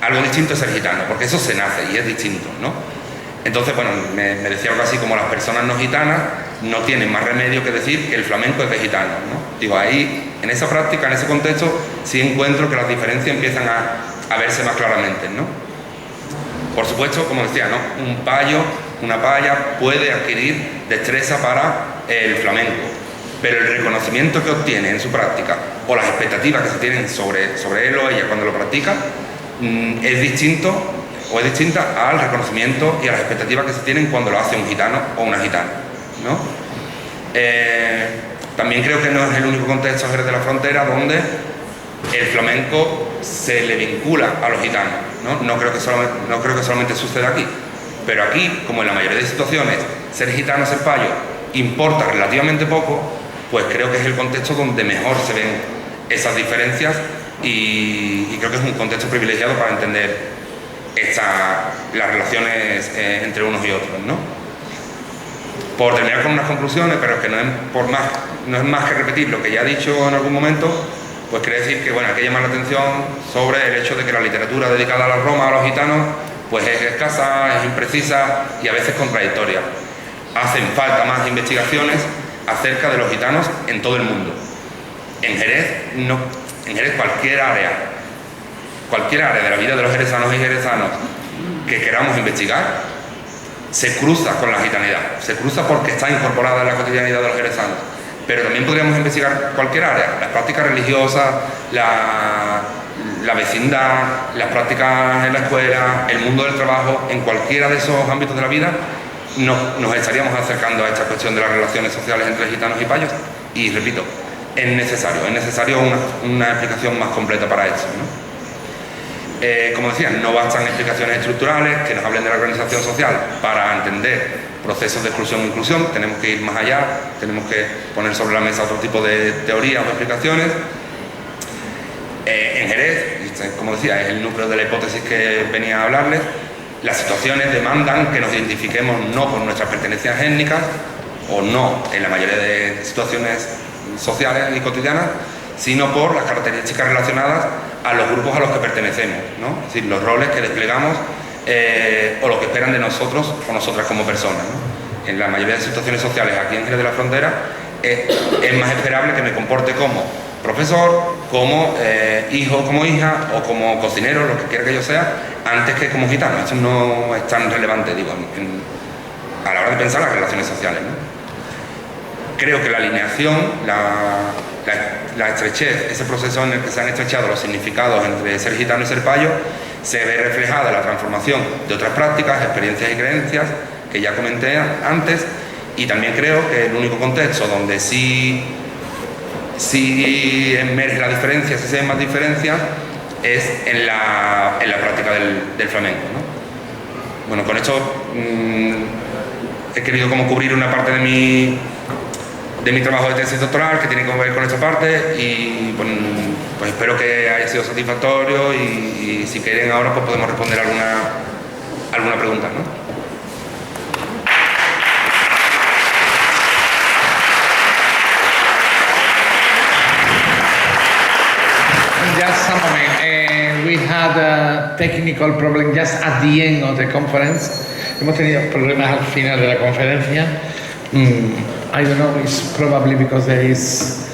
algo distinto es ser gitano, porque eso se nace y es distinto, ¿no? Entonces, bueno, me decía algo así como las personas no gitanas no tienen más remedio que decir que el flamenco es de gitanos, ¿no? Digo, ahí, en esa práctica, en ese contexto, sí encuentro que las diferencias empiezan a verse más claramente, ¿no? Por supuesto, como decía, ¿no? Un payo, una paya puede adquirir destreza para el flamenco, pero el reconocimiento que obtiene en su práctica o las expectativas que se tienen sobre él o ella cuando lo practica es distinto o es distinta al reconocimiento y a las expectativas que se tienen cuando lo hace un gitano o una gitana, ¿no? También creo que no es el único contexto Jerez de la Frontera donde el flamenco se le vincula a los gitanos, ¿no? No creo que solamente suceda aquí, pero aquí, como en la mayoría de situaciones, ser gitano, ser payo, importa relativamente poco, pues creo que es el contexto donde mejor se ven esas diferencias y creo que es un contexto privilegiado para entender las relaciones entre unos y otros, ¿no? Por terminar con unas conclusiones, pero es que no es más que repetir lo que ya he dicho en algún momento, pues quiere decir que, bueno, hay que llamar la atención sobre el hecho de que la literatura dedicada a la Roma, a los gitanos, pues es escasa, es imprecisa y a veces contradictoria. Hacen falta más investigaciones acerca de los gitanos en todo el mundo. En Jerez cualquier área de la vida de los jerezanos y jerezanos que queramos investigar se cruza con la gitanidad, se cruza porque está incorporada en la cotidianidad de los jerezanos. Pero también podríamos investigar cualquier área, las prácticas religiosas, la vecindad, las prácticas en la escuela, el mundo del trabajo, en cualquiera de esos ámbitos de la vida nos estaríamos acercando a esta cuestión de las relaciones sociales entre gitanos y payos. Y repito, es necesario una explicación más completa para eso, ¿no? Como decía, no bastan explicaciones estructurales que nos hablen de la organización social para entender procesos de exclusión e inclusión. Tenemos que ir más allá, tenemos que poner sobre la mesa otro tipo de teorías o explicaciones. En Jerez, como decía, es el núcleo de la hipótesis que venía a hablarles. Las situaciones demandan que nos identifiquemos no por nuestras pertenencias étnicas, o no en la mayoría de situaciones sociales y cotidianas, sino por las características relacionadas a los grupos a los que pertenecemos, ¿no? Es decir, los roles que desplegamos o lo que esperan de nosotros o nosotras como personas, ¿no? En la mayoría de situaciones sociales aquí en Jerez de la Frontera es más esperable que me comporte como profesor, como hijo, como hija o como cocinero, lo que quiera que yo sea, antes que como gitano. Eso no es tan relevante, digo, a la hora de pensar las relaciones sociales, ¿no? Creo que la alineación, la estrechez, ese proceso en el que se han estrechado los significados entre ser gitano y ser payo, se ve reflejada en la transformación de otras prácticas, experiencias y creencias que ya comenté antes, y también creo que el único contexto donde sí emerge la diferencia, sí se ven más diferencias, es en la práctica del flamenco, ¿no? Bueno, con esto he querido como cubrir una parte de mi trabajo de tesis doctoral que tiene que ver con esta parte y pues espero que haya sido satisfactorio y si quieren ahora pues podemos responder alguna pregunta, ¿no? Just a moment. We had a technical problem just at the end of the conference. Hemos tenido problemas al final de la conferencia. I don't know, it's probably because there is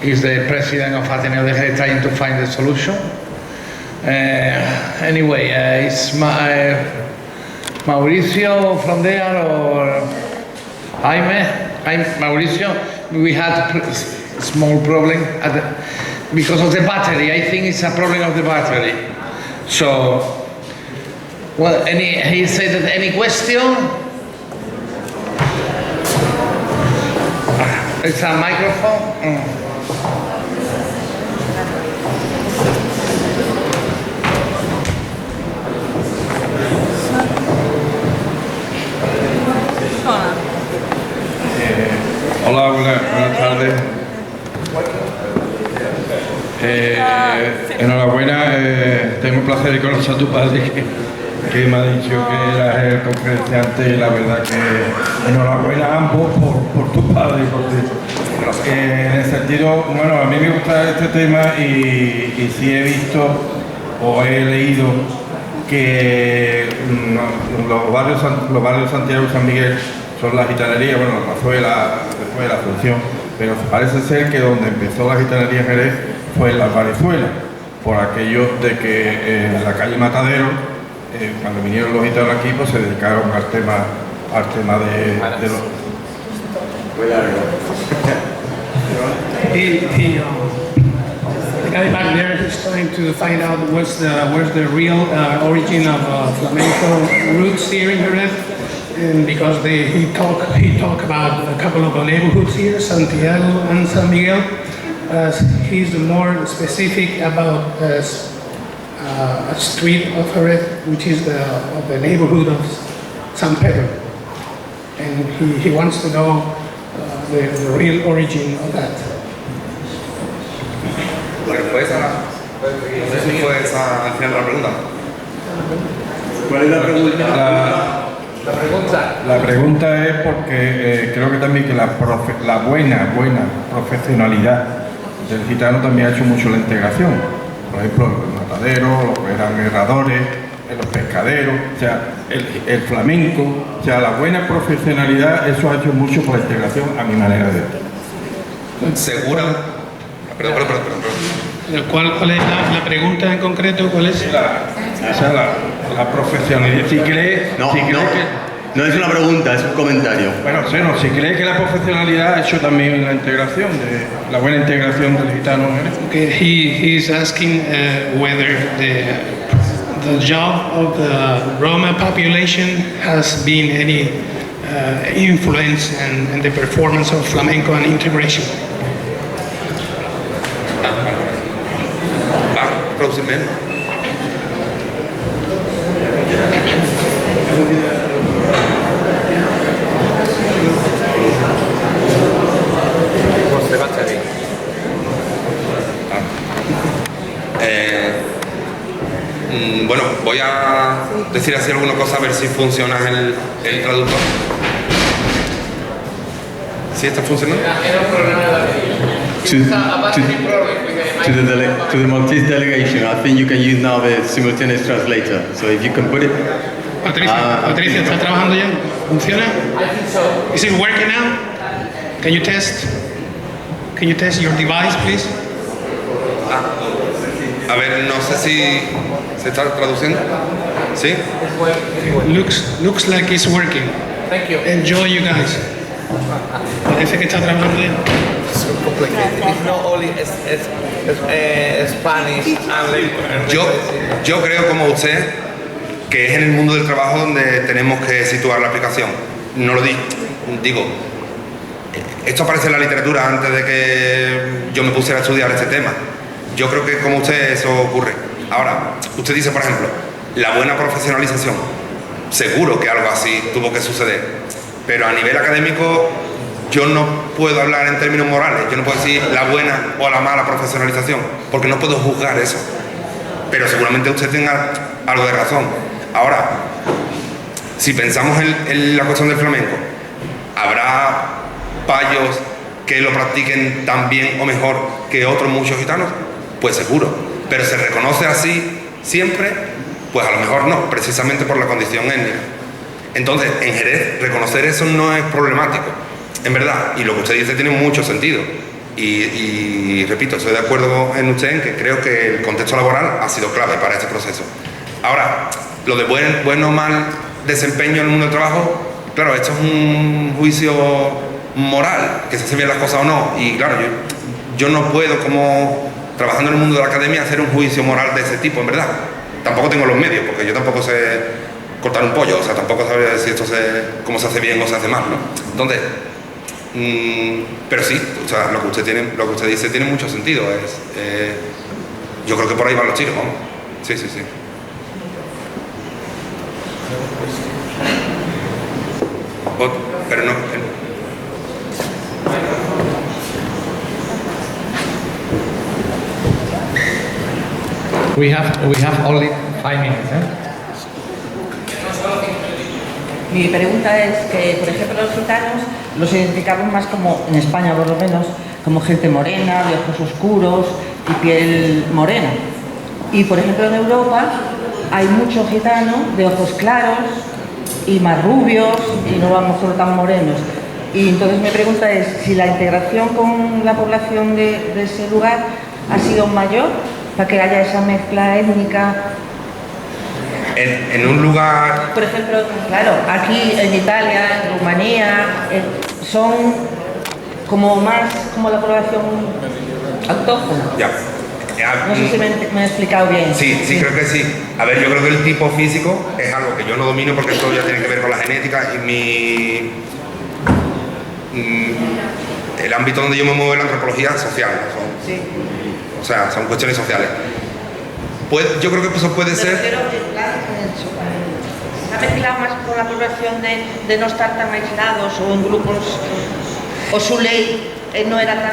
the president of Ateneo de Jerez trying to find a solution. Anyway, it's Mauricio from there or Jaime? Mauricio, we had a small problem because of the battery. I think it's a problem of the battery. So, well, he said that any question? It's a microphone. Hola, buenas tardes. Enhorabuena, tengo el placer de conocer a tu padre que me ha dicho que era el conferenciante y la verdad que enhorabuena a ambos por tu padre. En el sentido, bueno, a mí me gusta este tema y sí he visto o he leído que los barrios de Santiago y San Miguel son la gitanería, bueno, la Plazuela, después de la Asunción, pero parece ser que donde empezó la gitanería en Jerez fue en la Varezuela, por aquello de que en la calle Matadero, cuando vinieron los gitanos aquí, pues se dedicaron al tema de los... Muy largo. The guy back there is trying to find out where's the real origin of flamenco roots here in Jerez. and because he talk about a couple of neighborhoods here, Santiago and San Miguel. He's more specific about a street of Jerez, which is the neighborhood of San Pedro, and he wants to know the real origin of that. La respuesta, no sé si fue esa al final de la pregunta. ¿Cuál es la pregunta? La pregunta es porque creo que también que la buena profesionalidad del gitano también ha hecho mucho la integración. Por ejemplo, los mataderos, los que eran herradores, los pescaderos, o sea, el flamenco, o sea, la buena profesionalidad, eso ha hecho mucho por la integración a mi manera de ver. ¿Segura? Perdón. ¿Cuál es la pregunta en concreto? ¿Cuál es? La profesionalidad. Si cree, No, si cree no, que, no es una pregunta, es un comentario. bueno, si cree que la profesionalidad ha hecho también la integración, la buena integración del gitano en Jerez. Okay, he's asking whether the job of the Roma population has been any influence in the performance of flamenco and integration. Producir menos. Bueno, voy a decir así alguna cosa a ver si funciona el traductor. ¿Sí está funcionando? To the Maltese delegation, I think you can use now the simultaneous translator. So if you can put it. Patricia, ¿está trabajando ya? ¿Funciona? Is it working now? Can you test? Can you test your device, please? A ver, no sé si se está traduciendo. ¿Sí? Looks like it's working. Thank you. Enjoy, you guys. Parece que está trabajando ya. It's so complicated. It's not only Spanish and language. Yo creo como usted que es en el mundo del trabajo donde tenemos que situar la aplicación. No lo digo. Esto aparece en la literatura antes de que yo me pusiera a estudiar este tema. Yo creo que como usted eso ocurre. Ahora, usted dice, por ejemplo, la buena profesionalización. Seguro que algo así tuvo que suceder. Pero a nivel académico yo no puedo hablar en términos morales. Yo no puedo decir la buena o la mala profesionalización, porque no puedo juzgar eso. Pero seguramente usted tenga algo de razón. Ahora, si pensamos en la cuestión del flamenco, ¿habrá payos que lo practiquen tan bien o mejor que otros muchos gitanos? Pues seguro. Pero ¿se reconoce así siempre? Pues a lo mejor no, precisamente por la condición étnica. Entonces, en Jerez, reconocer eso no es problemático, en verdad. Y lo que usted dice tiene mucho sentido. Y repito, estoy de acuerdo en usted en que creo que el contexto laboral ha sido clave para este proceso. Ahora, lo de buen o mal desempeño en el mundo del trabajo, claro, esto es un juicio moral, que se hacen bien las cosas o no. Y claro, yo no puedo, como trabajando en el mundo de la academia, hacer un juicio moral de ese tipo, en verdad. Tampoco tengo los medios, porque yo tampoco sé cortar un pollo, o sea, tampoco sabría decir cómo se hace bien o se hace mal, ¿no? Entonces, pero sí, o sea, lo que usted dice tiene mucho sentido. Yo creo que por ahí van los tiros, vamos. Sí. Pero no. We have only 5 minutes. Mi pregunta es que, por ejemplo, los gitanos los identificamos más como, en España por lo menos, como gente morena, de ojos oscuros y piel morena. Y, por ejemplo, en Europa hay muchos gitanos de ojos claros y más rubios y no a lo mejor tan morenos. Y entonces mi pregunta es si la integración con la población de ese lugar ha sido mayor para que haya esa mezcla étnica. En un lugar... Por ejemplo, claro, aquí en Italia, en Rumanía, son como más como la población autóctona. Ya. No sé si me he explicado bien. Sí, creo que sí. A ver, yo creo que el tipo físico es algo que yo no domino porque esto ya tiene que ver con la genética y el ámbito donde yo me muevo es la antropología social, ¿no? Sí. O sea, son cuestiones sociales. Yo creo que eso puede ser... ¿Se ha mezclado más con la población de no estar tan aislados o en grupos? ¿O su ley no era tan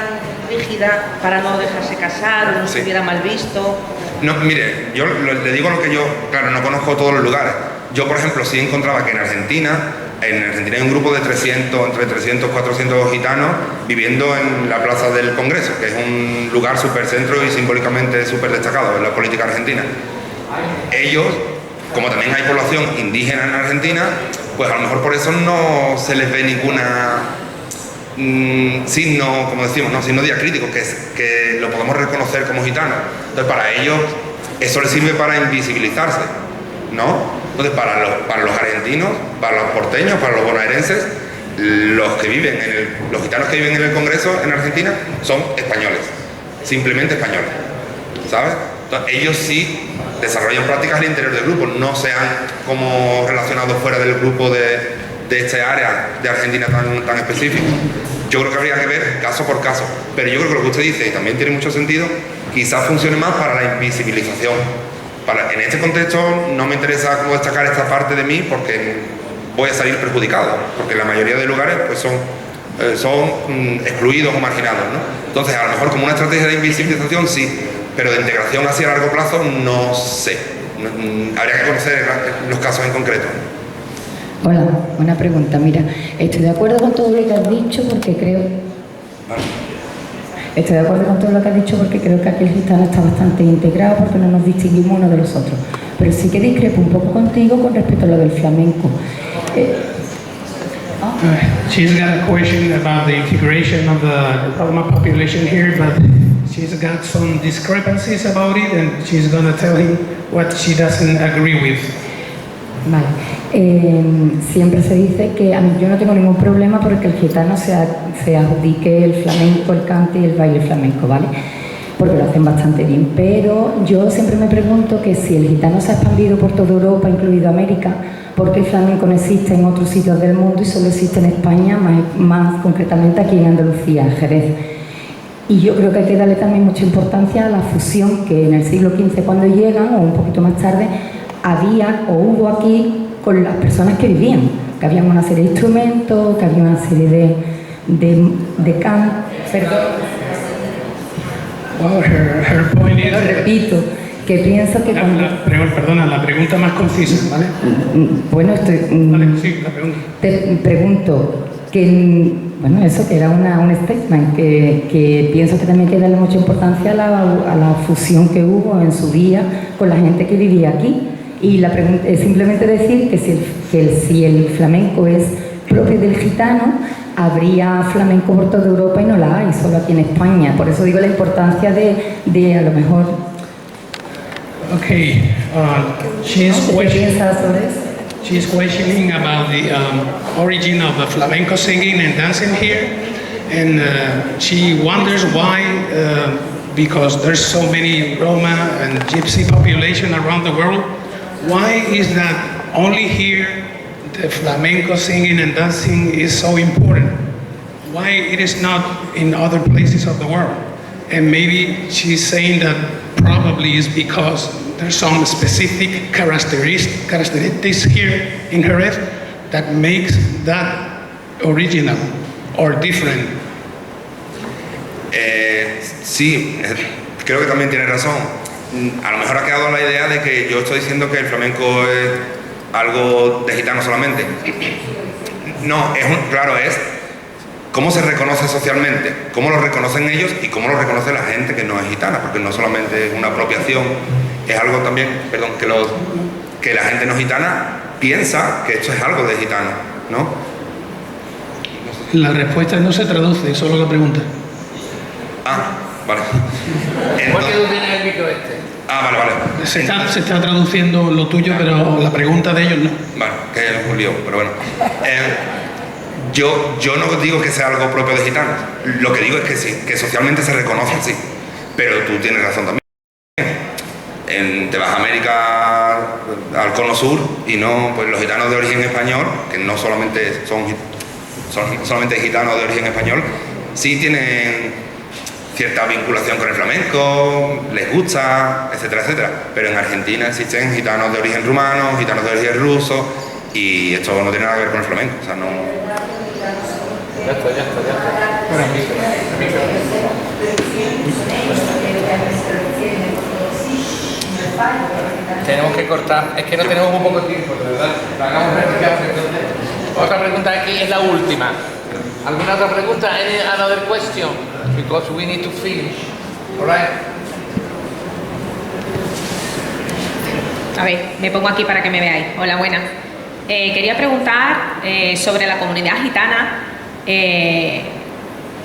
rígida para no dejarse casar o no Sí. estuviera mal visto? No, mire, yo le digo lo que yo, claro, no conozco todos los lugares. Yo, por ejemplo, sí encontraba que en Argentina hay un grupo de 300, entre 300 y 400 gitanos viviendo en la Plaza del Congreso, que es un lugar súper centro y simbólicamente súper destacado en la política argentina. Ellos, como también hay población indígena en Argentina, pues a lo mejor por eso no se les ve ninguna signo, como decimos, ¿no? Signo diacrítico, que lo podemos reconocer como gitano. Entonces, para ellos, eso les sirve para invisibilizarse, ¿no? Entonces, para los argentinos, para los porteños, para los bonaerenses, los gitanos que viven en el Congreso en Argentina son españoles, simplemente españoles, ¿sabes? Entonces, ellos sí desarrollan prácticas al interior del grupo, no se han como relacionados fuera del grupo de esta área de Argentina tan específico. Yo creo que habría que ver caso por caso, pero yo creo que lo que usted dice, y también tiene mucho sentido, quizás funcione más para la invisibilización. En este contexto no me interesa como destacar esta parte de mí porque voy a salir perjudicado, porque la mayoría de lugares pues son excluidos o marginados, ¿no? Entonces, a lo mejor como una estrategia de invisibilización sí, pero de integración así a largo plazo no sé. Habría que conocer los casos en concreto. Hola, una pregunta. Mira, estoy de acuerdo con todo lo que has dicho porque creo... Estoy de acuerdo con todo lo que has dicho porque creo que aquí el gitano está bastante integrado porque no nos distinguimos unos de los otros. Pero sí que discrepo un poco contigo con respecto a lo del flamenco. She's got a question about the integration of the Roma population here, but she's got some discrepancies about it, and she's going to tell him what she doesn't agree with. Vale. Siempre se dice que a mí yo no tengo ningún problema porque el gitano se adjudique el flamenco, el cante y el baile flamenco, ¿vale? Porque lo hacen bastante bien. Pero yo siempre me pregunto que si el gitano se ha expandido por toda Europa, incluido América, ¿por qué el flamenco no existe en otros sitios del mundo y solo existe en España, más concretamente aquí en Andalucía, en Jerez? Y yo creo que hay que darle también mucha importancia a la fusión que en el siglo XV, cuando llegan, o un poquito más tarde, había o hubo aquí con las personas que vivían, que había una serie de instrumentos, que había una serie de Well, her point is... Lo repito, que pienso que cuando... Perdona, la pregunta más concisa, ¿vale? Bueno, Vale, sí, la pregunta. te pregunto que, bueno, eso que era un statement, que pienso que también hay que darle mucha importancia a la fusión que hubo en su día con la gente que vivía aquí. Y la pregunta es simplemente decir que si el flamenco es propio del gitano, habría flamenco por toda Europa y no la hay, solo aquí en España. Por eso digo la importancia de a lo mejor... Okay, she's ¿Qué piensas sobre eso? She's questioning about the origin of the flamenco singing and dancing here, and she wonders why, because there's so many Roma and Gypsy population around the world, why is that only here the flamenco singing and dancing is so important? Why it is not in other places of the world? And maybe she's saying that probably is because there's some specific characteristics here in Jerez that makes that original or different. Sí, creo que también tiene razón. A lo mejor ha quedado la idea de que yo estoy diciendo que el flamenco es algo de gitano solamente. No, es cómo se reconoce socialmente, cómo lo reconocen ellos y cómo lo reconoce la gente que no es gitana, porque no solamente es una apropiación, es algo también, que la gente no gitana piensa que esto es algo de gitano, ¿no? La respuesta no se traduce, solo la pregunta. Ah, vale. ¿Por qué tú tienes el micro este? Ah, vale. Se está traduciendo lo tuyo, pero la pregunta de ellos no. Vale, que es un lío, pero bueno. Yo no digo que sea algo propio de gitanos. Lo que digo es que sí, que socialmente se reconoce así. Pero tú tienes razón también. te vas a América, al Cono Sur, y no, pues los gitanos de origen español, que no solamente son solamente gitanos de origen español, sí tienen cierta vinculación con el flamenco, les gusta, etcétera, etcétera. Pero en Argentina existen gitanos de origen rumano, gitanos de origen ruso, y esto no tiene nada que ver con el flamenco. O sea, no... Ya está. Bueno, tenemos que cortar, es que no tenemos un poco de tiempo, ¿verdad? Hagamos entonces. Otra pregunta aquí es la última. ¿Alguna otra pregunta? Any another question? Because we need to finish. All right. A ver, me pongo aquí para que me veáis. Hola, buenas. Quería preguntar sobre la comunidad gitana.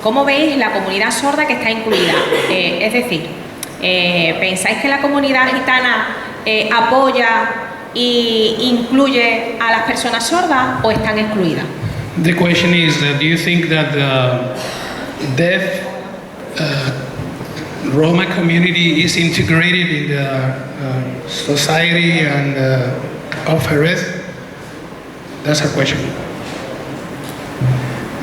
¿Cómo veis la comunidad sorda que está incluida? Es decir, ¿pensáis que la comunidad gitana apoya e incluye a las personas sordas o están excluidas? The question is, do you think that the deaf Roma community is integrated in the society and of Jerez? That's a question.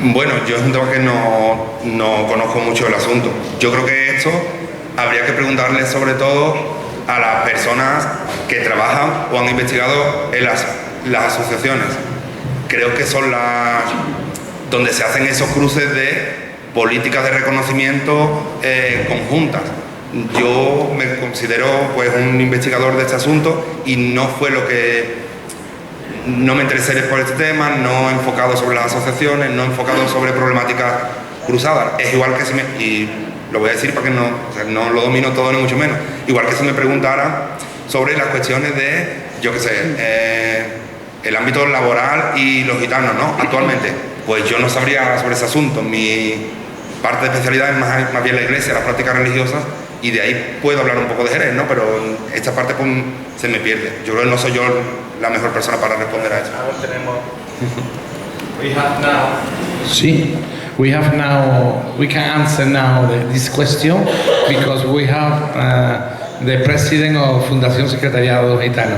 Bueno, yo es un tema que no conozco mucho el asunto. Yo creo que esto habría que preguntarle sobre todo a las personas que trabajan o han investigado en las asociaciones. Creo que son las donde se hacen esos cruces de políticas de reconocimiento conjuntas. Yo me considero pues un investigador de este asunto y no fue lo que... No me interesé por este tema, no he enfocado sobre las asociaciones, no he enfocado sobre problemáticas cruzadas. Es igual que si me... Y lo voy a decir para que no, o sea, no lo domino todo ni mucho menos. Igual que si me preguntara sobre las cuestiones de, yo qué sé, el ámbito laboral y los gitanos, ¿no? Actualmente, pues yo no sabría sobre ese asunto. Mi parte de especialidad es más bien la iglesia, las prácticas religiosas, y de ahí puedo hablar un poco de Jerez, ¿no? Pero esta parte pues, se me pierde. Yo creo que no soy yo la mejor persona para responder a eso. Ahora tenemos... Sí. We can answer now this question because we have the president of Fundación Secretariado Gitano.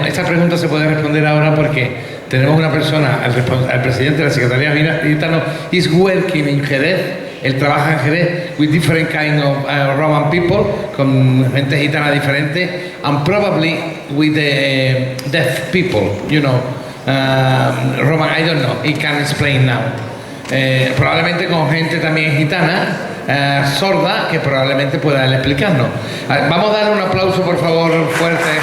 Esta pregunta se puede responder ahora porque tenemos una persona, el presidente de la Secretaría Gitano is working in Jerez. Él trabaja en Jerez with different kind of Roman people, con gente gitana diferente, and probably with the deaf people, you know. Roman, I don't know, he can explain now. Probablemente con gente también gitana, sorda, que probablemente pueda explicarnos. Vamos a darle un aplauso, por favor, fuerte.